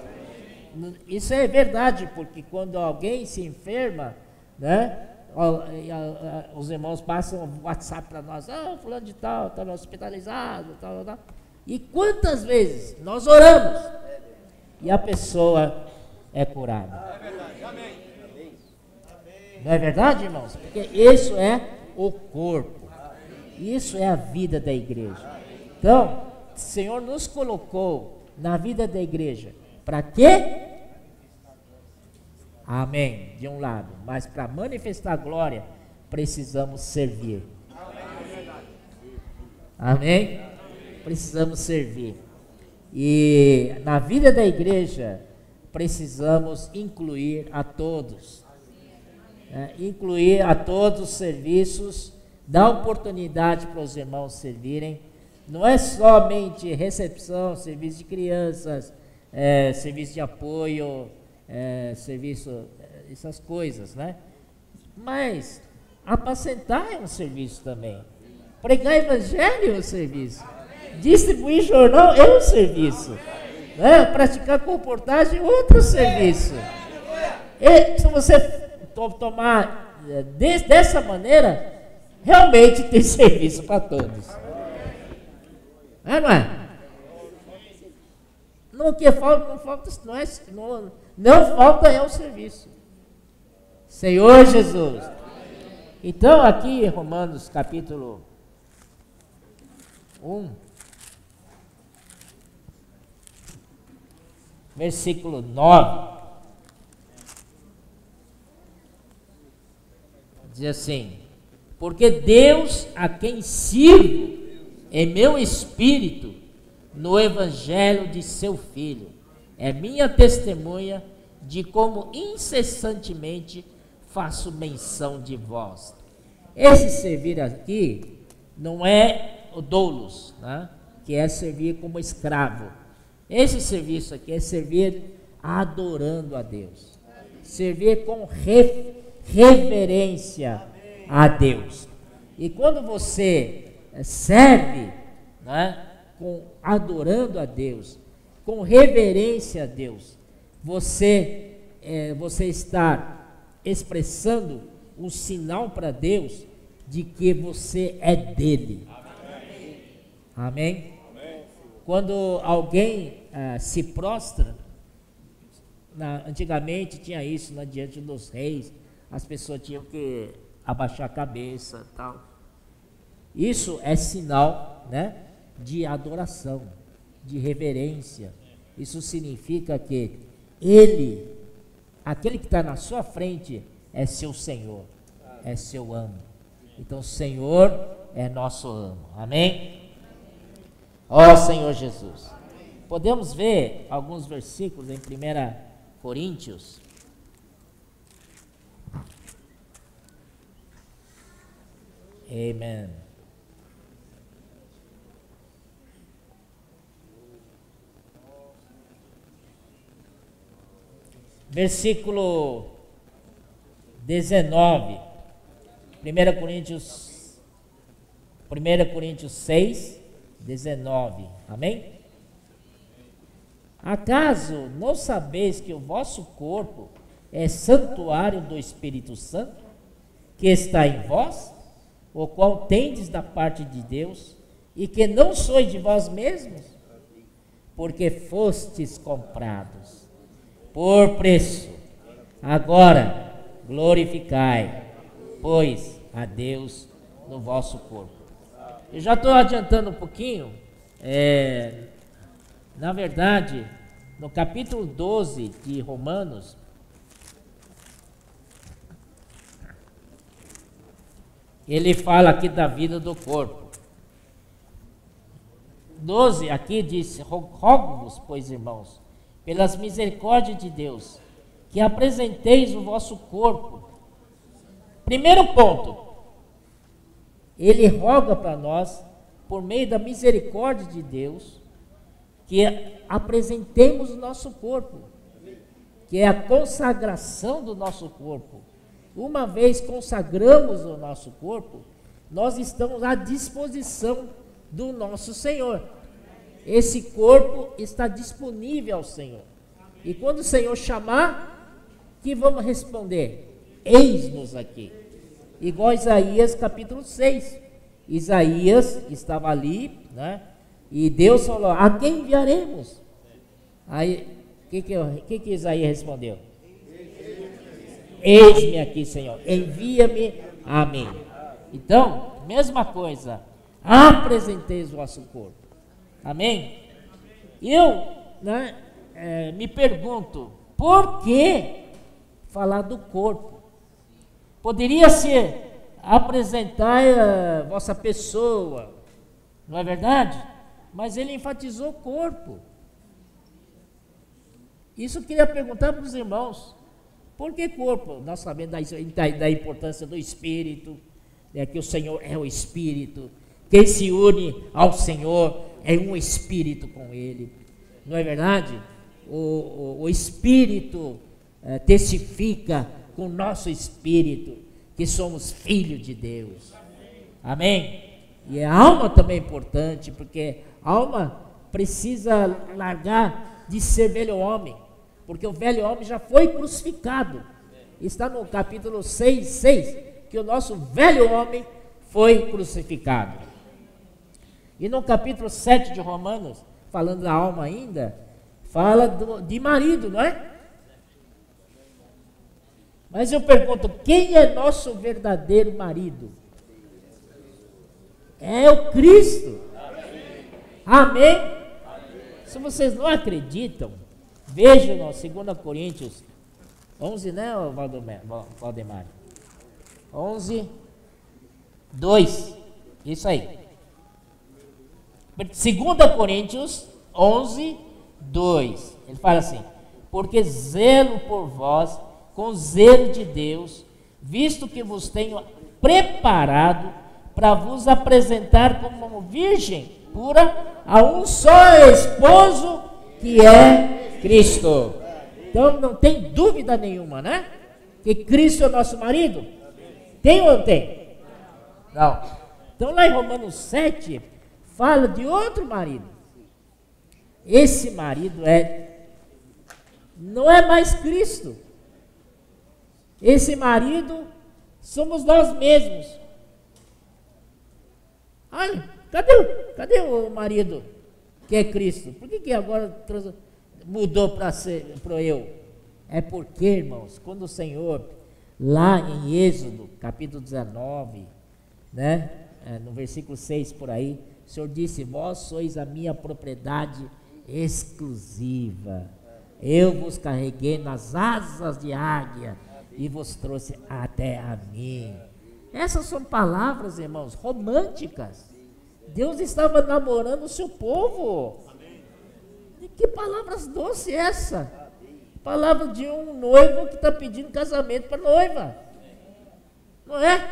Isso é verdade, porque quando alguém se enferma, né? Os irmãos passam o WhatsApp para nós, fulano de tal, está hospitalizado, tal. E quantas vezes nós oramos e a pessoa é curada? Não é verdade, irmãos? Porque isso é o corpo, isso é a vida da igreja. Então, o Senhor nos colocou na vida da igreja, para quê? Amém, de um lado, mas para manifestar a glória, precisamos servir. Amém? Precisamos servir. E na vida da igreja, precisamos incluir a todos. Incluir a todos os serviços, dar oportunidade para os irmãos servirem. Não é somente recepção, serviço de crianças, serviço de apoio, serviço, essas coisas, né? Mas apacentar é um serviço também. Pregar evangelho é um serviço. Distribuir jornal é um serviço, né? Praticar comportagem é outro serviço. E se você tomar dessa maneira, realmente tem serviço para todos. Não é? Não falta é o serviço. Senhor Jesus. Então aqui em Romanos capítulo 1, versículo 9, diz assim: porque Deus, a quem sirvo em meu espírito no evangelho de seu Filho, é minha testemunha de como incessantemente faço menção de vós. Esse servir aqui não é o doulos, né? Que é servir como escravo. Esse serviço aqui é servir adorando a Deus, servir com reverência a Deus. E quando você serve, né, adorando a Deus, com reverência a Deus, você está expressando um sinal para Deus de que você é dele. Amém? Quando alguém se prostra, antigamente tinha isso, diante dos reis, as pessoas tinham que abaixar a cabeça, tal. Isso é sinal, né, de adoração, de reverência. Isso significa que ele, aquele que está na sua frente, é seu Senhor, é seu amo. Então o Senhor é nosso amo. Amém? Ó Senhor Jesus. Podemos ver alguns versículos em 1 Coríntios. Amém. Versículo 19. 1 Coríntios 6, 19. Amém? Acaso não sabeis que o vosso corpo é santuário do Espírito Santo, que está em vós, o qual tendes da parte de Deus, e que não sois de vós mesmos, porque fostes comprados por preço. Agora glorificai, pois, a Deus no vosso corpo. Eu já estou adiantando um pouquinho. Na verdade, no capítulo 12 de Romanos, ele fala aqui da vida do corpo. 12 aqui diz: rogo-vos, pois, irmãos, pelas misericórdias de Deus, que apresenteis o vosso corpo. Primeiro ponto, ele roga para nós, por meio da misericórdia de Deus, que apresentemos o nosso corpo, que é a consagração do nosso corpo. Uma vez consagramos o nosso corpo, nós estamos à disposição do nosso Senhor. Esse corpo está disponível ao Senhor. E quando o Senhor chamar, que vamos responder? Eis-nos aqui. Igual Isaías capítulo 6. Isaías estava ali, né? E Deus falou: a quem enviaremos? Aí, o que Isaías respondeu? Eis-me aqui, Senhor, envia-me a mim. Então, mesma coisa, apresenteis o vosso corpo. Amém? Eu, me pergunto, por que falar do corpo? Poderia ser apresentar a vossa pessoa, não é verdade? Mas ele enfatizou o corpo. Isso eu queria perguntar para os irmãos. Por que corpo? Nós sabemos da importância do Espírito, que o Senhor é o Espírito. Quem se une ao Senhor é um Espírito com Ele. Não é verdade? O Espírito testifica com o nosso Espírito que somos filhos de Deus. Amém? E a alma também é importante, porque a alma precisa largar de ser velho homem, porque o velho homem já foi crucificado. Está no capítulo 6, que o nosso velho homem foi crucificado. E no capítulo 7 de Romanos, falando da alma ainda, fala de marido, não é? Mas eu pergunto, quem é nosso verdadeiro marido? É o Cristo. Amém? Se vocês não acreditam, vejam no 2 Coríntios 11, né, Valdemar? 11, 2. Isso aí. 2 Coríntios 11, 2. Ele fala assim: porque zelo por vós com zelo de Deus, visto que vos tenho preparado para vos apresentar como virgem pura a um só esposo, que é Cristo. Então não tem dúvida nenhuma, né? Que Cristo é o nosso marido. Tem ou não tem? Não. Então lá em Romanos 7 fala de outro marido. Esse marido não é mais Cristo. Esse marido somos nós mesmos. Olha, Cadê o marido que é Cristo? Por que agora mudou para eu? É porque, irmãos, quando o Senhor, lá em Êxodo, capítulo 19, né, no versículo 6 por aí, o Senhor disse: vós sois a minha propriedade exclusiva. Eu vos carreguei nas asas de águia e vos trouxe até a mim. Essas são palavras, irmãos, românticas. Deus estava namorando o seu povo. E que palavras doces é essa? Palavra de um noivo que está pedindo casamento para a noiva. Não é?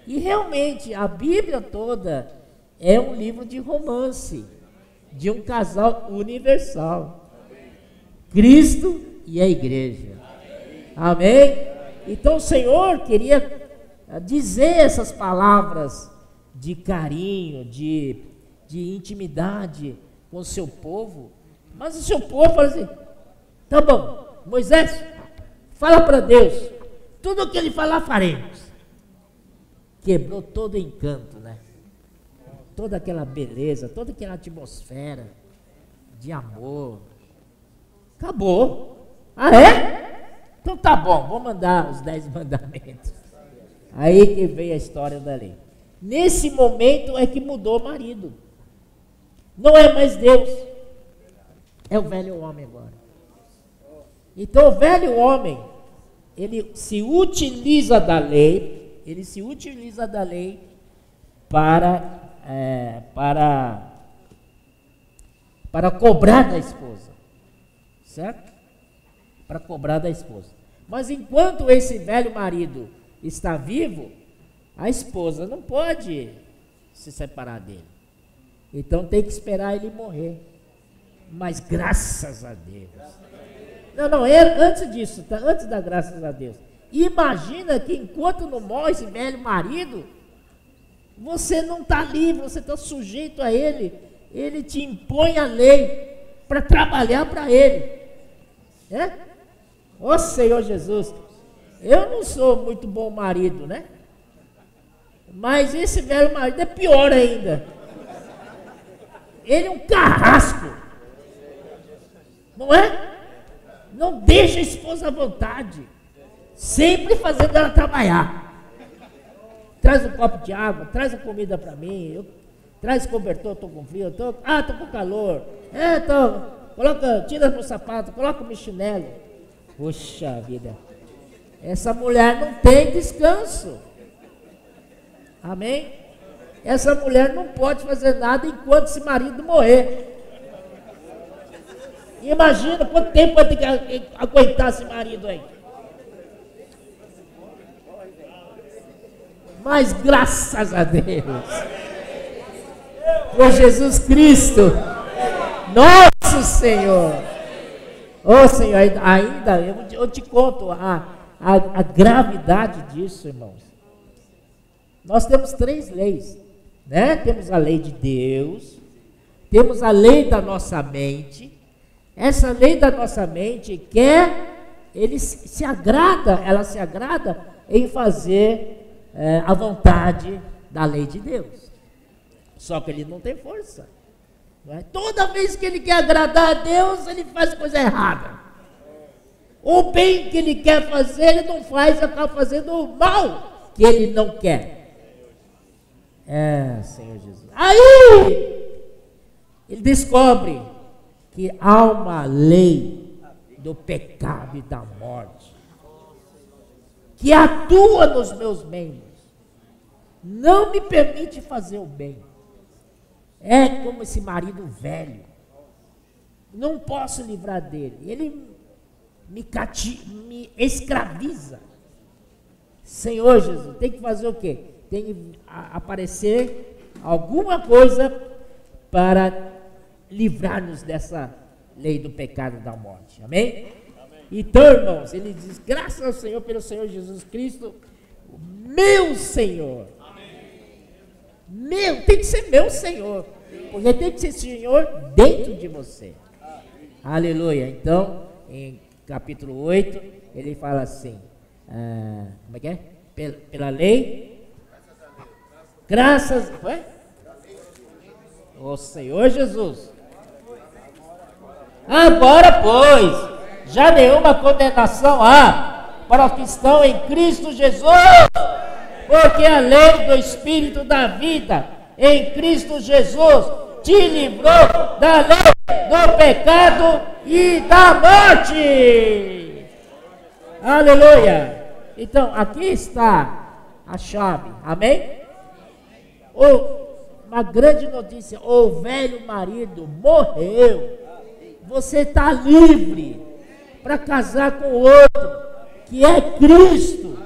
E realmente, a Bíblia toda é um livro de romance, de um casal universal. Cristo e a igreja. Amém? Então o Senhor queria dizer essas palavras de carinho, de intimidade com o seu povo, mas o seu povo fala assim: tá bom, Moisés, fala para Deus, tudo o que ele falar faremos. Quebrou todo o encanto, né? Toda aquela beleza, toda aquela atmosfera de amor. Acabou. Ah, é? Então tá bom, vou mandar os 10 mandamentos. Aí que veio a história da lei. Nesse momento é que mudou o marido. Não é mais Deus, é o velho homem agora. Então o velho homem, ele se utiliza da lei, para cobrar da esposa, certo? Para cobrar da esposa. Mas enquanto esse velho marido está vivo, a esposa não pode se separar dele. Então tem que esperar ele morrer. Mas graças a Deus. Não, antes disso, tá? Antes da graças a Deus. Imagina que enquanto não morre esse velho marido, você não está livre, você está sujeito a ele. Ele te impõe a lei para trabalhar para ele. Ó Senhor Jesus, eu não sou muito bom marido, né? Mas esse velho marido é pior ainda. Ele é um carrasco, não é? Não deixa a esposa à vontade, sempre fazendo ela trabalhar. Traz um copo de água, traz a comida para mim, traz cobertor, estou com frio, estou com calor. Tira meu sapato, coloca o meu chinelo. Puxa vida, essa mulher não tem descanso. Amém? Essa mulher não pode fazer nada enquanto esse marido morrer. Imagina quanto tempo vai ter que aguentar esse marido aí. Mas graças a Deus, por Jesus Cristo, nosso Senhor. Ô Senhor, ainda eu te conto a gravidade disso, irmãos. Nós temos 3 leis, né? Temos a lei de Deus, temos a lei da nossa mente. Essa lei da nossa mente ela se agrada em fazer a vontade da lei de Deus. Só que ele não tem força. Não é? Toda vez que ele quer agradar a Deus, ele faz coisa errada. O bem que ele quer fazer, ele não faz, acaba fazendo o mal que ele não quer. Senhor Jesus. Aí ele descobre que há uma lei do pecado e da morte que atua nos meus membros, não me permite fazer o bem. É como esse marido velho, não posso livrar dele, ele me escraviza. Senhor Jesus, tem que fazer o quê? Tem que aparecer alguma coisa para livrar-nos dessa lei do pecado e da morte. Amém? Então, irmãos, ele diz: graças ao Senhor pelo Senhor Jesus Cristo, meu Senhor. Tem que ser meu Senhor, porque tem que ser Senhor dentro de você. Aleluia. Então, em capítulo 8, ele fala assim, como é que é? Pela lei, graças O Senhor Jesus. Agora, pois, já nenhuma condenação há para os que estão em Cristo Jesus, porque a lei do Espírito da vida em Cristo Jesus te livrou da lei do pecado e da morte. Aleluia! Então, aqui está a chave, amém? Uma grande notícia, o velho marido morreu. Você está livre para casar com outro, que é Cristo.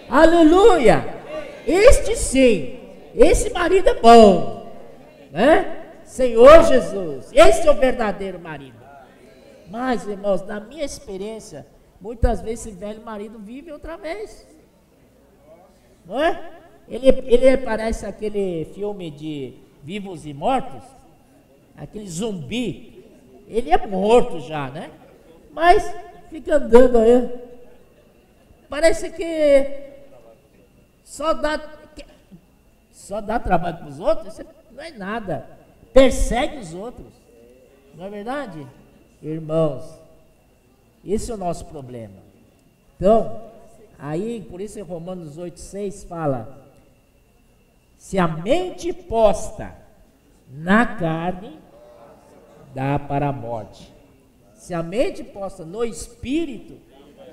Aleluia! Este sim, esse marido é bom, né? Senhor Jesus, esse é o verdadeiro marido. Mas, irmãos, na minha experiência, muitas vezes esse velho marido vive outra vez, não é? Ele parece aquele filme de Vivos e Mortos, aquele zumbi. Ele é morto já, né? Mas fica andando aí. Parece que só dá trabalho para os outros. Isso não é nada. Persegue os outros. Não é verdade? Irmãos, esse é o nosso problema. Então, aí, por isso em Romanos 8,6 fala: se a mente posta na carne dá para a morte, se a mente posta no espírito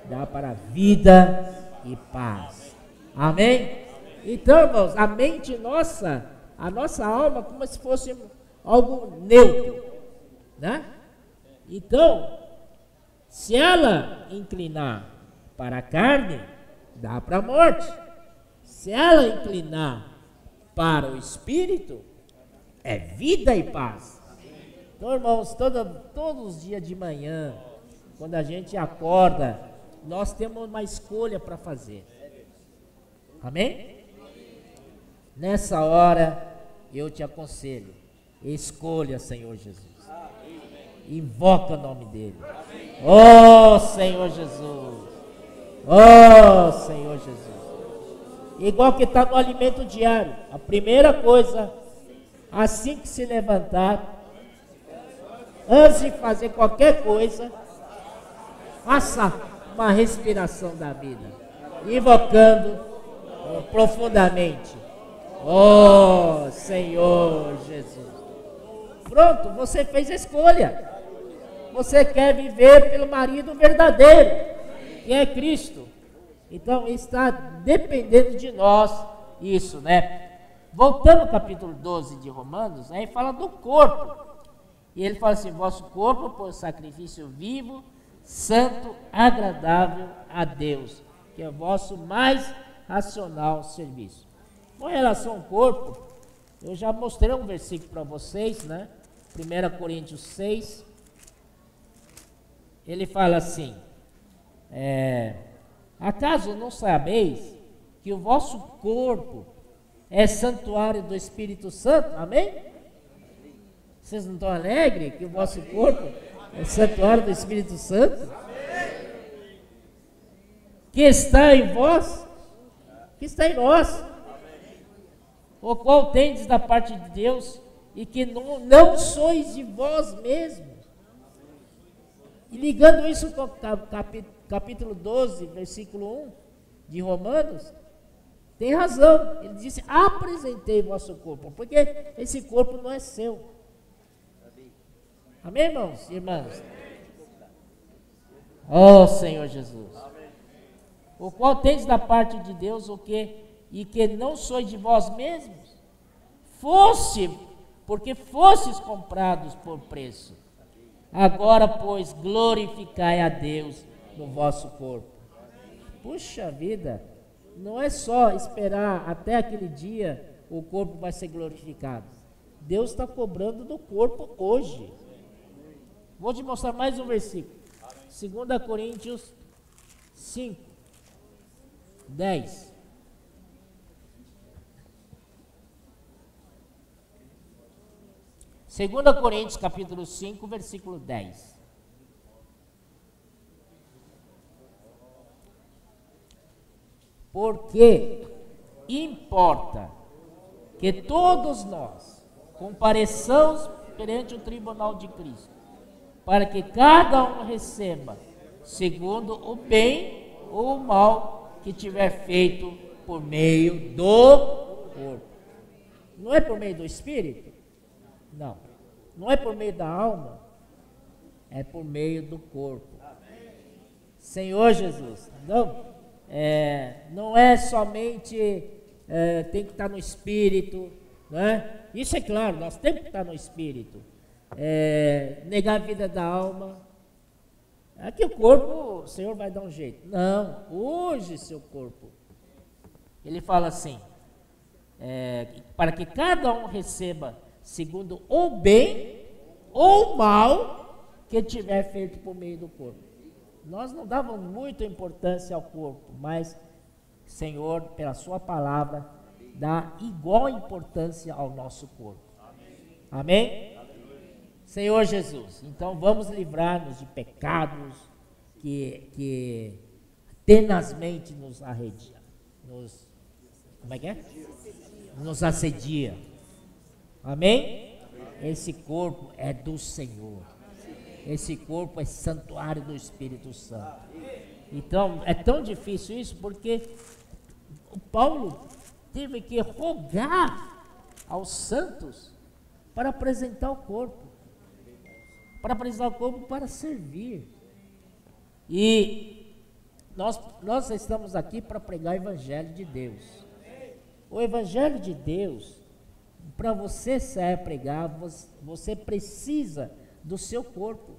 dá para a vida e paz. Amém? Então, irmãos, a mente nossa, a nossa alma, como se fosse algo neutro, né? Então, se ela inclinar para a carne, dá para a morte. Se ela inclinar para o espírito, é vida e paz. Então, irmãos, todos os dias de manhã, quando a gente acorda, nós temos uma escolha para fazer. Amém? Nessa hora, eu te aconselho, escolha, Senhor Jesus. Invoca o nome dele. Oh, Senhor Jesus. Oh, Senhor Jesus. Igual que está no alimento diário. A primeira coisa, assim que se levantar, antes de fazer qualquer coisa, faça uma respiração da vida, invocando profundamente: oh, Senhor Jesus. Pronto, você fez a escolha. Você quer viver pelo marido verdadeiro, que é Cristo. Então está dependendo de nós isso, né? Voltando ao capítulo 12 de Romanos, aí fala do corpo. E ele fala assim: vosso corpo por sacrifício vivo, santo, agradável a Deus, que é o vosso mais racional serviço. Com relação ao corpo, eu já mostrei um versículo para vocês, né? 1 Coríntios 6. Ele fala assim: acaso não sabeis que o vosso corpo é santuário do Espírito Santo? Amém? Vocês não estão alegres que o vosso corpo é santuário do Espírito Santo? Que está em vós, que está em nós, o qual tendes da parte de Deus, e que não sois de vós mesmos. E ligando isso com o capítulo 12, versículo 1 de Romanos, tem razão. Ele disse: apresentei vosso corpo, porque esse corpo não é seu. Amém, irmãos e irmãs? Oh, Senhor Jesus. O qual tendes da parte de Deus o que? E que não sois de vós mesmos, porque fostes comprados por preço. Agora, pois, glorificai a Deus no vosso corpo. Puxa vida, não é só esperar até aquele dia o corpo vai ser glorificado. Deus está cobrando do corpo hoje. Vou te mostrar mais um versículo. 2 Coríntios 5, 10. Segunda Coríntios capítulo 5, versículo 10. Porque importa que todos nós compareçamos perante o tribunal de Cristo, para que cada um receba, segundo o bem ou o mal que tiver feito por meio do corpo. Não é por meio do Espírito? Não. Não é por meio da alma? É por meio do corpo. Senhor Jesus, não é somente tem que estar no Espírito, né? Isso é claro, nós temos que estar no Espírito. Negar a vida da alma. Aqui o corpo, o Senhor vai dar um jeito. Não, hoje seu corpo. Ele fala assim, para que cada um receba segundo o bem ou o mal que tiver feito por meio do corpo. Nós não dávamos muita importância ao corpo, mas o Senhor, pela sua palavra, dá igual importância ao nosso corpo. Amém? Senhor Jesus, então vamos livrar-nos de pecados que tenazmente nos arredia, como é que é? Nos assedia. Amém? Esse corpo é do Senhor. Esse corpo é santuário do Espírito Santo. Então, é tão difícil isso porque o Paulo teve que rogar aos santos para apresentar o corpo. Para apresentar o corpo para servir. E nós estamos aqui para pregar o Evangelho de Deus. O Evangelho de Deus, para você sair pregar, você precisa do seu corpo.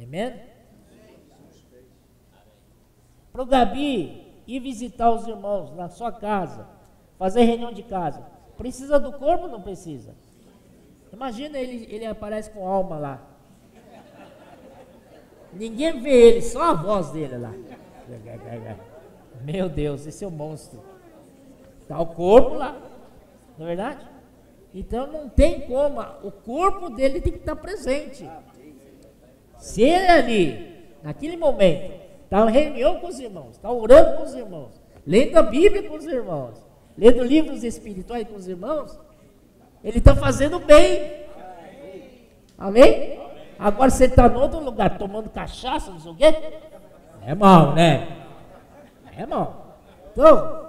Amém? Para o Gabi ir visitar os irmãos na sua casa, fazer reunião de casa, precisa do corpo ou não precisa? Imagina ele aparece com alma lá. Ninguém vê ele, só a voz dele lá. Meu Deus, esse é um monstro. Está o corpo lá, não é verdade? Então não tem como, o corpo dele tem que estar presente. Se ele ali, naquele momento, está em reunião com os irmãos, está orando com os irmãos, lendo a Bíblia com os irmãos, lendo livros espirituais com os irmãos, ele está fazendo bem. Amém? Agora você está em outro lugar, tomando cachaça, não sei o quê, é mal, né? É mal. Então,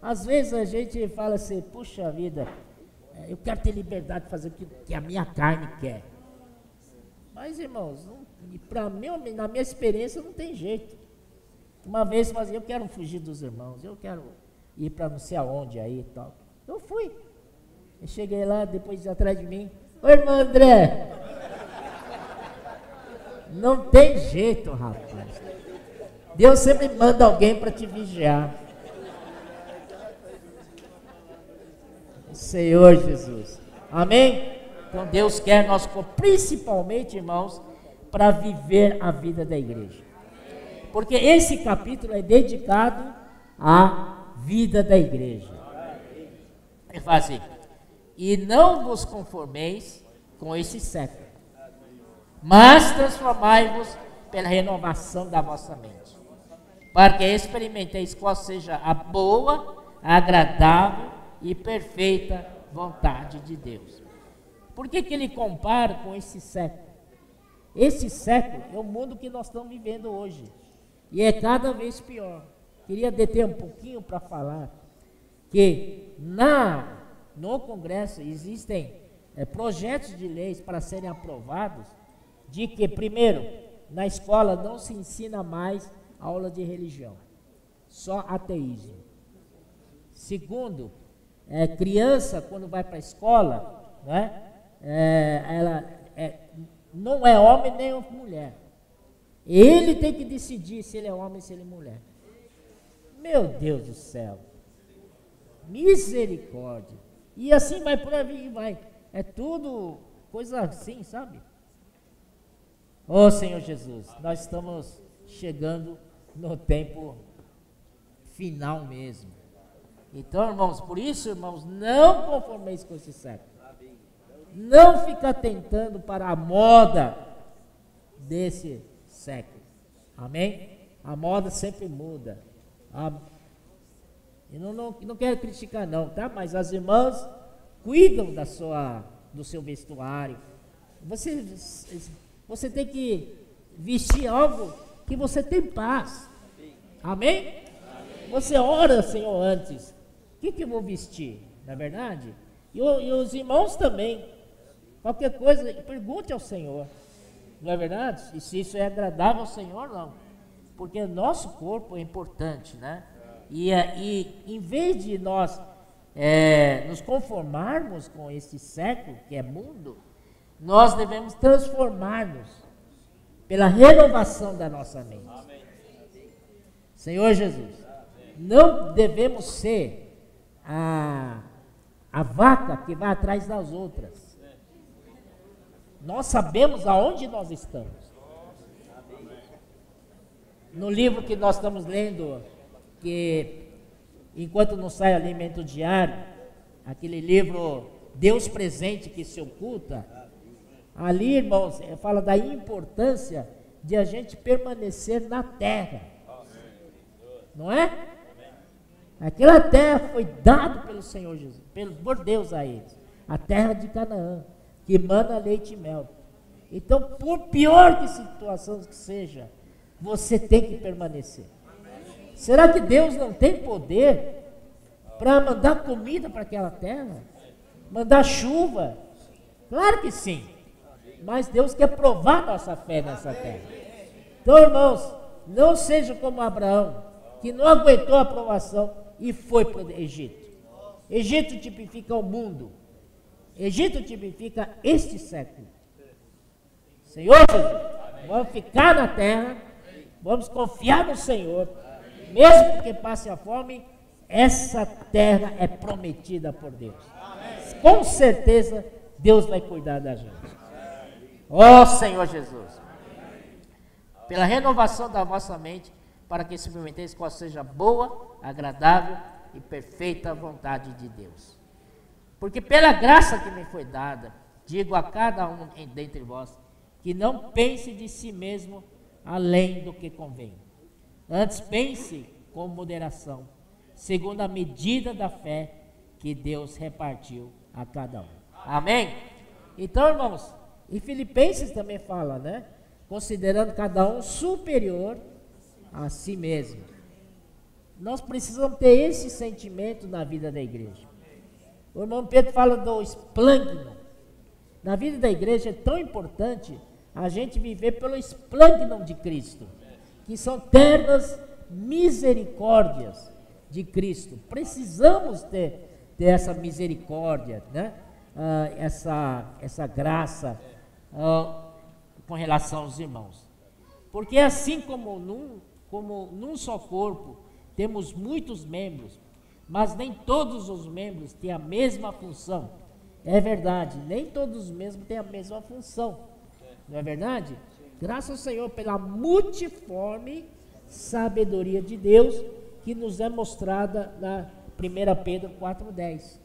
às vezes a gente fala assim, puxa vida, eu quero ter liberdade de fazer o que a minha carne quer. Mas, irmãos, para mim, na minha experiência, não tem jeito. Uma vez eu quero fugir dos irmãos, eu quero ir para não sei aonde aí e tal. Eu fui. Eu cheguei lá, depois atrás de mim, oi, irmão André. Não tem jeito, rapaz. Deus sempre manda alguém para te vigiar. Senhor Jesus. Amém? Então Deus quer nós, principalmente, irmãos, para viver a vida da igreja. Porque esse capítulo é dedicado à vida da igreja. Ele fala assim, e não vos conformeis com esse século, mas transformai-vos pela renovação da vossa mente, para que experimenteis qual seja a boa, agradável e perfeita vontade de Deus. Por que ele compara com esse século? Esse século é o mundo que nós estamos vivendo hoje, e é cada vez pior. Queria deter um pouquinho para falar que no Congresso existem projetos de leis para serem aprovados, de que, primeiro, na escola não se ensina mais aula de religião, só ateísmo. Segundo, criança, quando vai para a escola, né, ela não é homem nem mulher. Ele tem que decidir se ele é homem ou se ele é mulher. Meu Deus do céu. Misericórdia. E assim vai por aí, vai. É tudo coisa assim, sabe? Ô Senhor Jesus, nós estamos chegando no tempo final mesmo. Então, irmãos, por isso, irmãos, não conformeis com esse século. Não fica tentando para a moda desse século. Amém? A moda sempre muda. Eu não quero criticar não, tá? Mas as irmãs cuidam do seu vestuário. Você tem que vestir algo que você tem paz. Amém? Você ora, Senhor, antes. O que eu vou vestir? Não é verdade? E os irmãos também. Qualquer coisa, pergunte ao Senhor. Não é verdade? E se isso é agradável ao Senhor, não. Porque o nosso corpo é importante, né? E em vez de nós nos conformarmos com esse século, que é mundo, nós devemos transformar-nos pela renovação da nossa mente. Senhor Jesus, não devemos ser a vaca que vai atrás das outras. Nós sabemos aonde nós estamos. No livro que nós estamos lendo, que enquanto não sai alimento diário, aquele livro Deus Presente que se oculta, ali, irmãos, fala da importância de a gente permanecer na terra. Não é? Aquela terra foi dada pelo Senhor Jesus, por Deus a eles, a terra de Canaã, que mana leite e mel. Então, por pior que situação que seja, você tem que permanecer. Será que Deus não tem poder para mandar comida para aquela terra? Mandar chuva? Claro que sim. Mas Deus quer provar nossa fé nessa terra. Então, irmãos, não seja como Abraão, que não aguentou a provação e foi para o Egito. Egito tipifica o mundo. Egito tipifica este século. Senhor Jesus, vamos ficar na terra, vamos confiar no Senhor, mesmo que passe a fome, essa terra é prometida por Deus. Com certeza, Deus vai cuidar da gente. Ó Senhor Jesus, pela renovação da vossa mente, para que experimenteis qual seja a boa, agradável e perfeita vontade de Deus. Porque pela graça que me foi dada, digo a cada um dentre vós, que não pense de si mesmo além do que convém. Antes pense com moderação, segundo a medida da fé que Deus repartiu a cada um. Amém? Então, irmãos, em Filipenses também fala, né? Considerando cada um superior a si mesmo. Nós precisamos ter esse sentimento na vida da igreja. O irmão Pedro fala do esplêndido. Na vida da igreja é tão importante a gente viver pelo esplêndido de Cristo, que são ternas misericórdias de Cristo. Precisamos ter essa misericórdia, né? Essa graça com relação aos irmãos. Porque assim como num só corpo temos muitos membros, mas nem todos os membros têm a mesma função. É verdade, nem todos os membros têm a mesma função. Não é verdade? Graças ao Senhor pela multiforme sabedoria de Deus que nos é mostrada na 1 Pedro 4,10.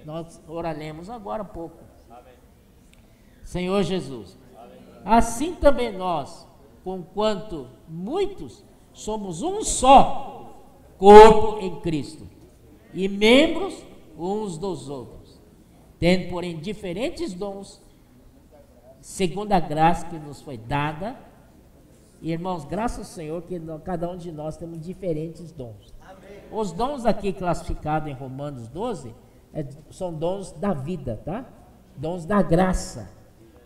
Nós oraremos agora há pouco. Senhor Jesus, assim também nós, conquanto muitos, somos um só corpo em Cristo e membros uns dos outros, tendo porém diferentes dons, segundo a graça que nos foi dada. E, irmãos, graças ao Senhor que cada um de nós temos diferentes dons. Os dons aqui classificados em Romanos 12 são dons da vida, tá? Dons da graça.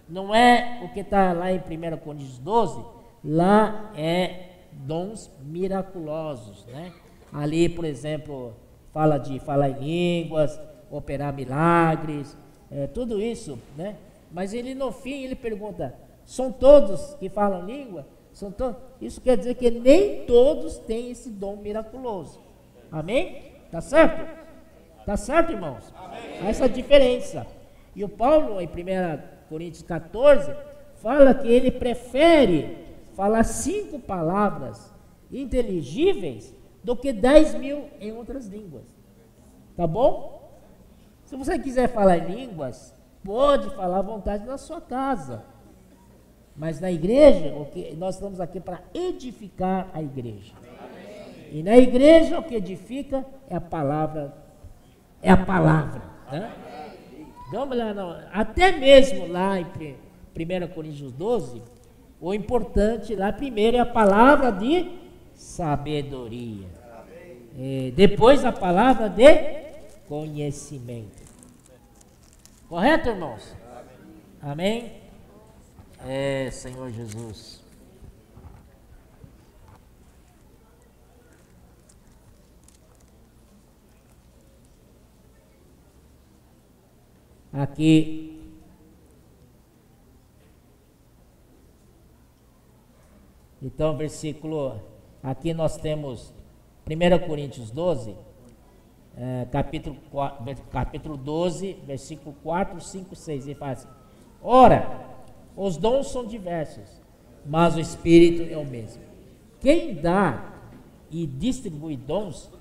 Não é o que está lá em 1 Coríntios 12, lá é dons miraculosos, né? Ali, por exemplo, fala de falar em línguas, operar milagres, tudo isso, né? Mas ele no fim, ele pergunta, são todos que falam língua? São todos? Isso quer dizer que nem todos têm esse dom miraculoso. Amém? Tá certo? Tá certo, irmãos? Amém. Essa é a diferença. E o Paulo, em 1 Coríntios 14, fala que ele prefere falar 5 palavras inteligíveis do que 10.000 em outras línguas. Tá bom? Se você quiser falar em línguas, pode falar à vontade na sua casa. Mas na igreja, nós estamos aqui para edificar a igreja. E na igreja o que edifica é a palavra. É a palavra. Né? Vamos lá, não. Até mesmo lá em 1 Coríntios 12, o importante lá primeiro é a palavra de sabedoria. Depois a palavra de conhecimento. Correto, irmãos? Amém? Senhor Jesus. Aqui então versículo, aqui nós temos 1 Coríntios 12, capítulo 12, versículo 4, 5, 6, ele fala assim: ora, os dons são diversos, mas o Espírito é o mesmo. Quem dá e distribui dons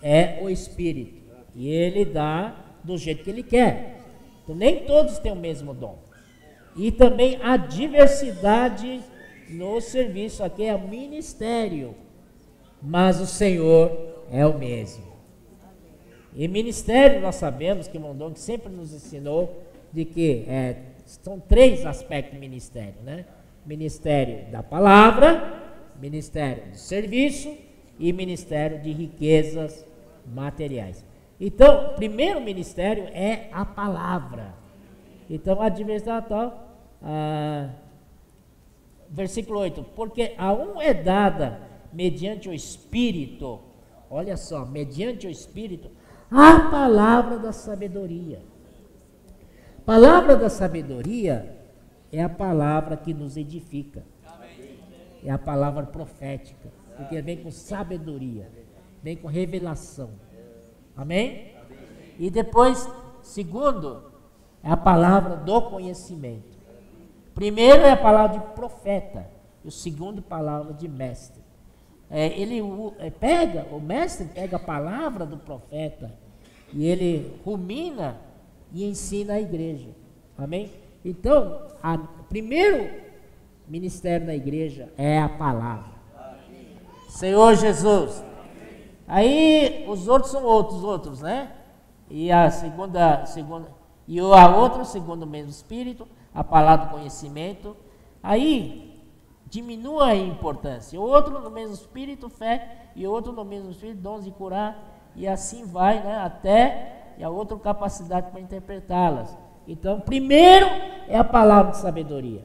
é o Espírito, e ele dá do jeito que ele quer. Então nem todos têm o mesmo dom. E também a diversidade no serviço, aqui é o ministério, mas o Senhor é o mesmo. E ministério, nós sabemos que Mondong sempre nos ensinou de que são 3 aspectos do ministério, né? Ministério da palavra, ministério de serviço e ministério de riquezas materiais. Então, o primeiro ministério é a palavra. Então, a diversidade tal, versículo 8, porque a um é dada mediante o Espírito, olha só, mediante o Espírito, a palavra da sabedoria. Palavra da sabedoria é a palavra que nos edifica. É a palavra profética, porque vem com sabedoria, vem com revelação. Amém? E depois, segundo, é a palavra do conhecimento. Primeiro é a palavra de profeta, e o segundo, palavra de mestre. O mestre pega a palavra do profeta e ele rumina e ensina a igreja. Amém? Então, o primeiro ministério da igreja é a palavra. Senhor Jesus. Aí os outros são outros, né? E a outra, segundo o mesmo Espírito, a palavra do conhecimento. Aí diminua a importância. O outro no mesmo Espírito, fé, e o outro no mesmo Espírito, dons de curar, e assim vai, né? Até, e a outra capacidade para interpretá-las. Então, primeiro é a palavra de sabedoria.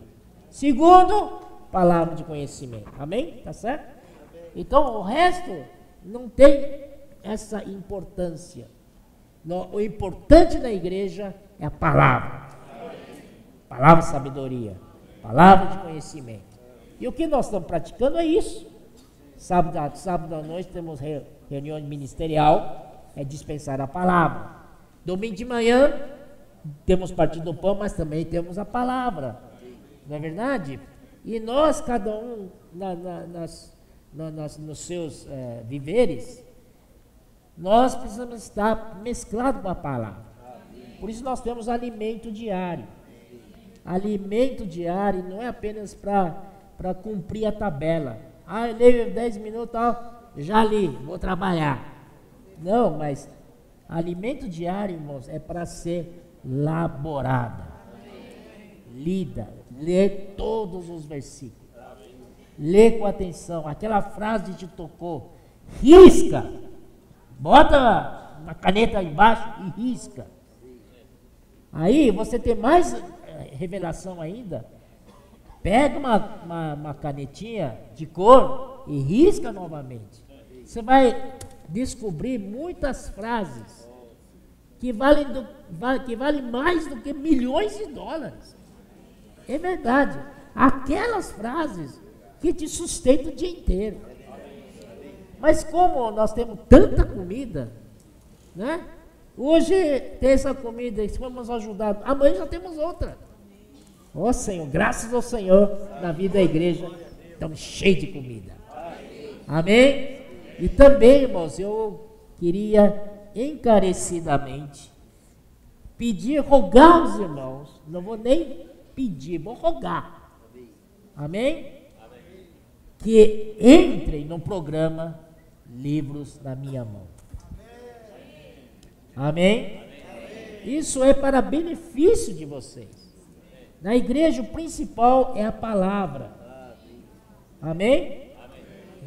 Segundo, palavra de conhecimento. Amém? Tá certo? Então, o resto não tem essa importância. O importante da igreja é a palavra. Palavra de sabedoria. Palavra de conhecimento. E o que nós estamos praticando é isso. Sábado à noite temos reunião ministerial, é dispensar a palavra. Domingo de manhã temos partido do pão, mas também temos a palavra. Não é verdade? E nós, cada um, nos seus viveres, nós precisamos estar mesclados com a palavra. Por isso nós temos alimento diário. Alimento diário não é apenas para cumprir a tabela. Eu leio 10 minutos, já li, vou trabalhar. Não, mas alimento diário, irmãos, é para ser laborada, lida, lê todos os versículos, lê com atenção, aquela frase que te tocou, risca, bota uma caneta embaixo e risca. Aí você tem mais revelação ainda, pega uma canetinha de cor e risca novamente. Você vai descobrir muitas frases que valem mais do que milhões de dólares. É verdade. Aquelas frases que te sustentam o dia inteiro. Mas como nós temos tanta comida, né? Hoje tem essa comida, vamos ajudar. Amanhã já temos outra. Ó Senhor, graças ao Senhor, na vida da igreja, estamos cheios de comida. Amém? E também, irmãos, eu queria encarecidamente pedir, rogar aos irmãos, não vou nem pedir, vou rogar. Amém? Que entrem no programa livros na minha mão. Amém? Isso é para benefício de vocês. Na igreja, o principal é a palavra. Amém?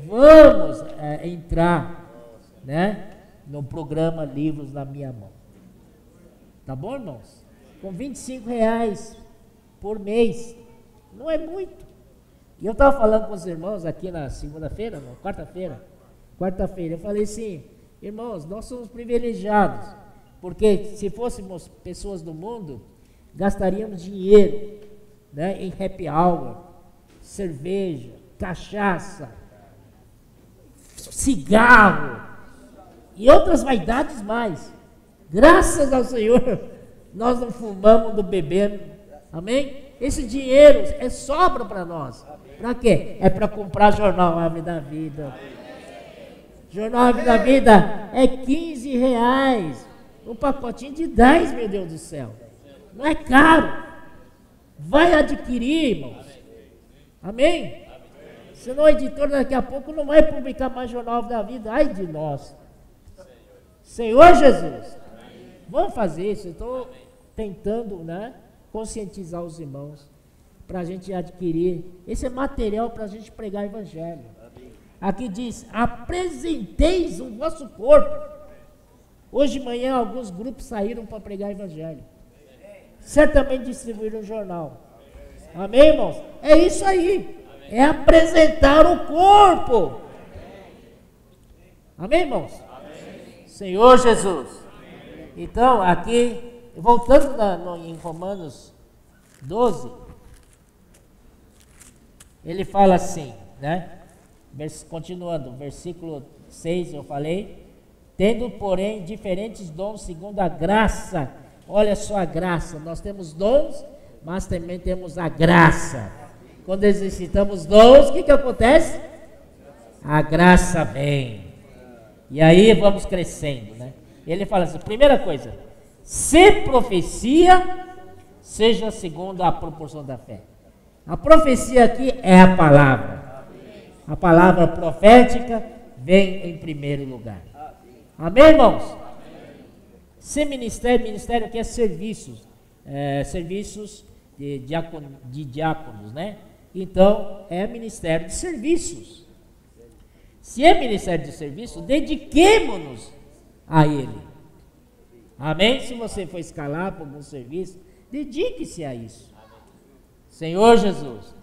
Vamos entrar, né, no programa Livros na Minha Mão. Tá bom, irmãos? Com R$25 por mês. Não é muito. E eu estava falando com os irmãos aqui na segunda-feira, não, quarta-feira, eu falei assim, irmãos, nós somos privilegiados, porque se fôssemos pessoas do mundo, gastaríamos dinheiro, né, em happy hour, cerveja, cachaça, cigarro e outras vaidades mais. Graças ao Senhor, nós não fumamos, não bebemos, amém? Esse dinheiro sobra para nós. Para quê? É para comprar jornal Árvore da Vida. Jornal Árvore da Vida é R$15. Um pacotinho de 10, meu Deus do céu. Não é caro. Vai adquirir, irmãos. Amém? Senão o editor daqui a pouco não vai publicar mais Jornal Árvore da Vida. Ai de nós. Senhor Jesus. Vamos fazer isso. Eu estou tentando, né, conscientizar os irmãos para a gente adquirir. Esse é material para a gente pregar o evangelho. Aqui diz, apresenteis o vosso corpo. Hoje de manhã alguns grupos saíram para pregar o evangelho. Certamente distribuíram o jornal. Amém, irmãos? É isso aí. É apresentar o corpo. Amém, irmãos? Senhor Jesus. Então, aqui, voltando em Romanos 12, ele fala assim, né? Continuando, versículo 6 eu falei, tendo porém diferentes dons segundo a graça. Olha só a graça, nós temos dons, mas também temos a graça. Quando exercitamos dons, o que acontece? A graça vem. E aí vamos crescendo, né? Ele fala assim, primeira coisa, se profecia, seja segundo a proporção da fé. A profecia aqui é a palavra. A palavra profética vem em primeiro lugar. Amém, irmãos? Ser ministério que é serviços, serviços de diáconos, né? Então, é ministério de serviços. Se é ministério de serviço, dediquemo-nos a ele. Amém? Se você for escalar para algum serviço, dedique-se a isso. Senhor Jesus,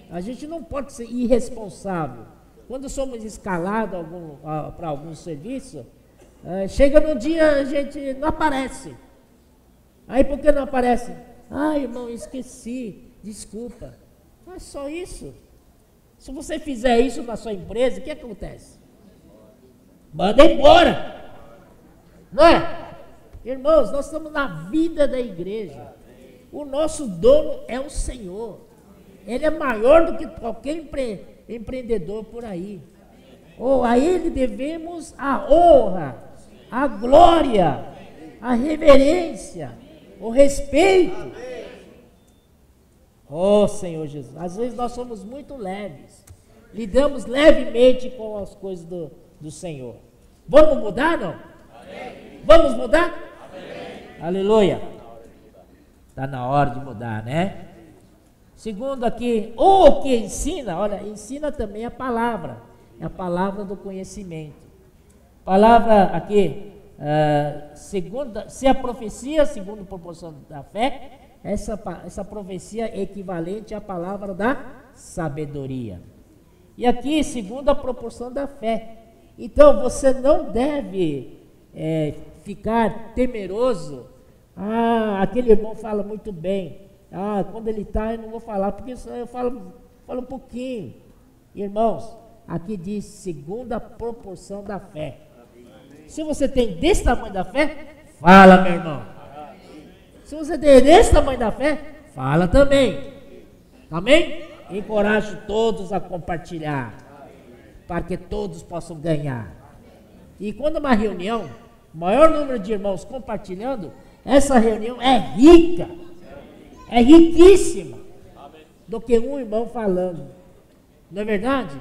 a gente não pode ser irresponsável. Quando somos escalados para algum serviço, chega no dia a gente não aparece. Aí por que não aparece? Ah, irmão, esqueci, desculpa. Não é só isso. Se você fizer isso na sua empresa, o que acontece? Manda embora. Não é? Irmãos, nós estamos na vida da igreja. O nosso dono é o Senhor. Ele é maior do que qualquer empreendedor por aí. A Ele devemos a honra, a glória, a reverência, o respeito. Oh, Senhor Jesus, às vezes nós somos muito leves, lidamos levemente com as coisas do Senhor. Vamos mudar, não? Amém. Vamos mudar? Amém. Aleluia. Está na hora de mudar, né? Segundo aqui, o que ensina, olha, ensina também a palavra, é a palavra do conhecimento. Palavra aqui, se a profecia, segundo a proporção da fé, essa profecia é equivalente à palavra da sabedoria. E aqui, segundo a proporção da fé. Então, você não deve ficar temeroso. Aquele irmão fala muito bem. Quando ele está, eu não vou falar, porque eu falo um pouquinho. Irmãos, aqui diz segundo a proporção da fé. Se você tem desse tamanho da fé, fala, meu irmão. Se você tem desse tamanho da fé, fala também. Amém? Encorajo todos a compartilhar, para que todos possam ganhar. E quando uma reunião, o maior número de irmãos compartilhando, essa reunião é rica, é riquíssima, do que um irmão falando. Não é verdade?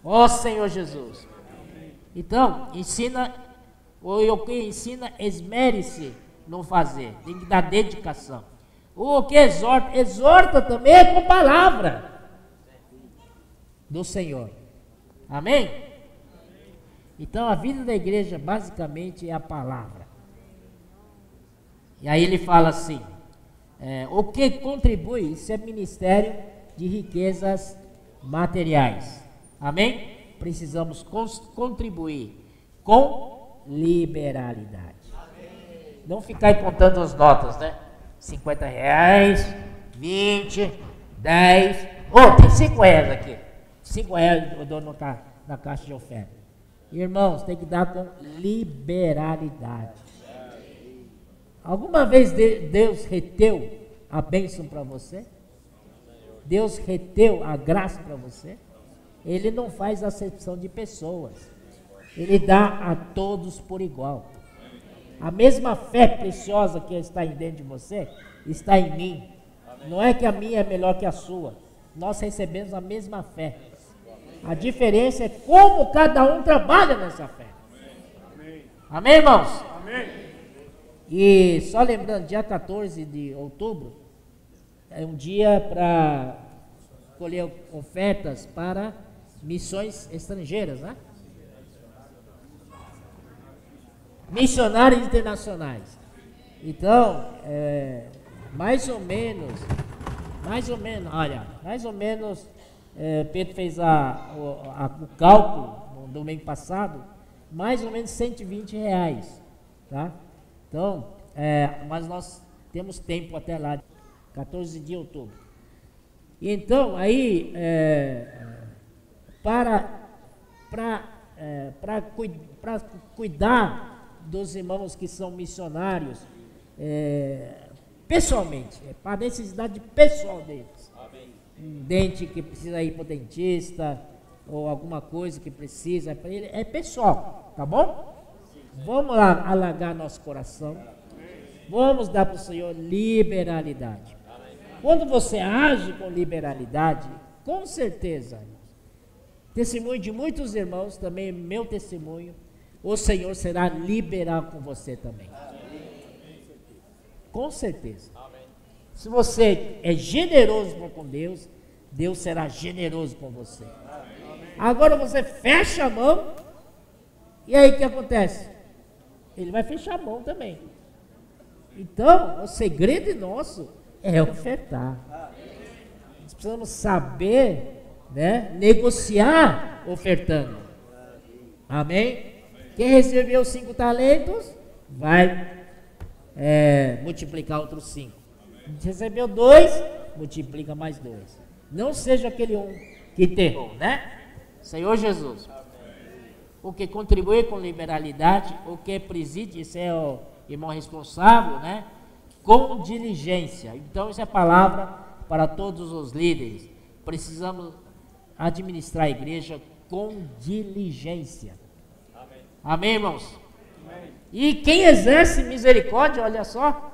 Ó Senhor Jesus. Então, ensina, o que ensina, esmere-se no fazer, tem que dar dedicação. O que exorta também é com palavra do Senhor. Amém? Então a vida da igreja basicamente é a palavra. E aí ele fala assim, o que contribui, isso é ministério de riquezas materiais. Amém? Precisamos contribuir com liberalidade. Amém. Não ficar aí contando as notas, né? R$50, 20, 10. Tem R$5 aqui. R$5 eu dou na caixa de oferta. Irmãos, tem que dar com liberalidade. Alguma vez Deus reteu a bênção para você? Deus reteu a graça para você? Ele não faz acepção de pessoas. Ele dá a todos por igual. A mesma fé preciosa que está dentro de você, está em mim. Não é que a minha é melhor que a sua. Nós recebemos a mesma fé. A diferença é como cada um trabalha nessa fé. Amém, irmãos? Amém. E só lembrando, dia 14 de outubro, é um dia para colher ofertas para missões estrangeiras, né? Missionários internacionais. Então, mais ou menos, Pedro fez o cálculo no domingo passado, mais ou menos R$120, tá? Então, mas nós temos tempo até lá, 14 de outubro. Então, aí, para cuidar dos irmãos que são missionários, pessoalmente, para a necessidade pessoal deles. Amém. Um dente que precisa ir para o dentista, ou alguma coisa que precisa, para ele, é pessoal, tá bom? Sim. Vamos lá alagar nosso coração. Amém. Vamos dar para o Senhor liberalidade. Amém. Quando você age com liberalidade, com certeza, testemunho de muitos irmãos, também meu testemunho, o Senhor será liberal com você também. Com certeza. Se você é generoso com Deus, Deus será generoso com você. Agora você fecha a mão, e aí o que acontece? Ele vai fechar a mão também. Então, o segredo nosso é ofertar. Nós precisamos saber, né, negociar ofertando. Amém? Quem recebeu 5 talentos, vai multiplicar outros 5. Recebeu 2, multiplica mais 2. Não seja aquele que enterrou, né? Senhor Jesus. O que contribui com liberalidade, o que preside, isso é o irmão responsável, né? Com diligência. Então, essa é a palavra para todos os líderes. Precisamos administrar a igreja com diligência. Amém, irmãos? Amém. E quem exerce misericórdia, olha só,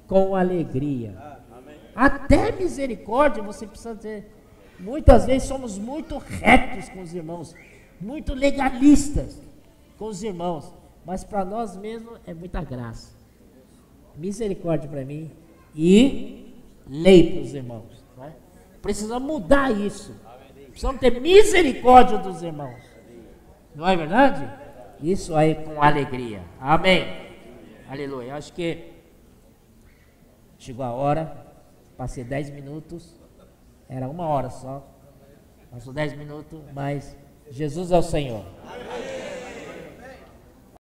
com alegria. Amém. Até misericórdia você precisa ter. Muitas vezes somos muito retos com os irmãos, muito legalistas com os irmãos, mas para nós mesmos é muita graça. Misericórdia para mim e lei para os irmãos. Né? Precisamos mudar isso. Precisamos ter misericórdia dos irmãos. Não é verdade? Isso aí com alegria. Amém. Aleluia. Acho que chegou a hora. Passei 10 minutos. Era 1 hora só. Passou 10 minutos, mas Jesus é o Senhor.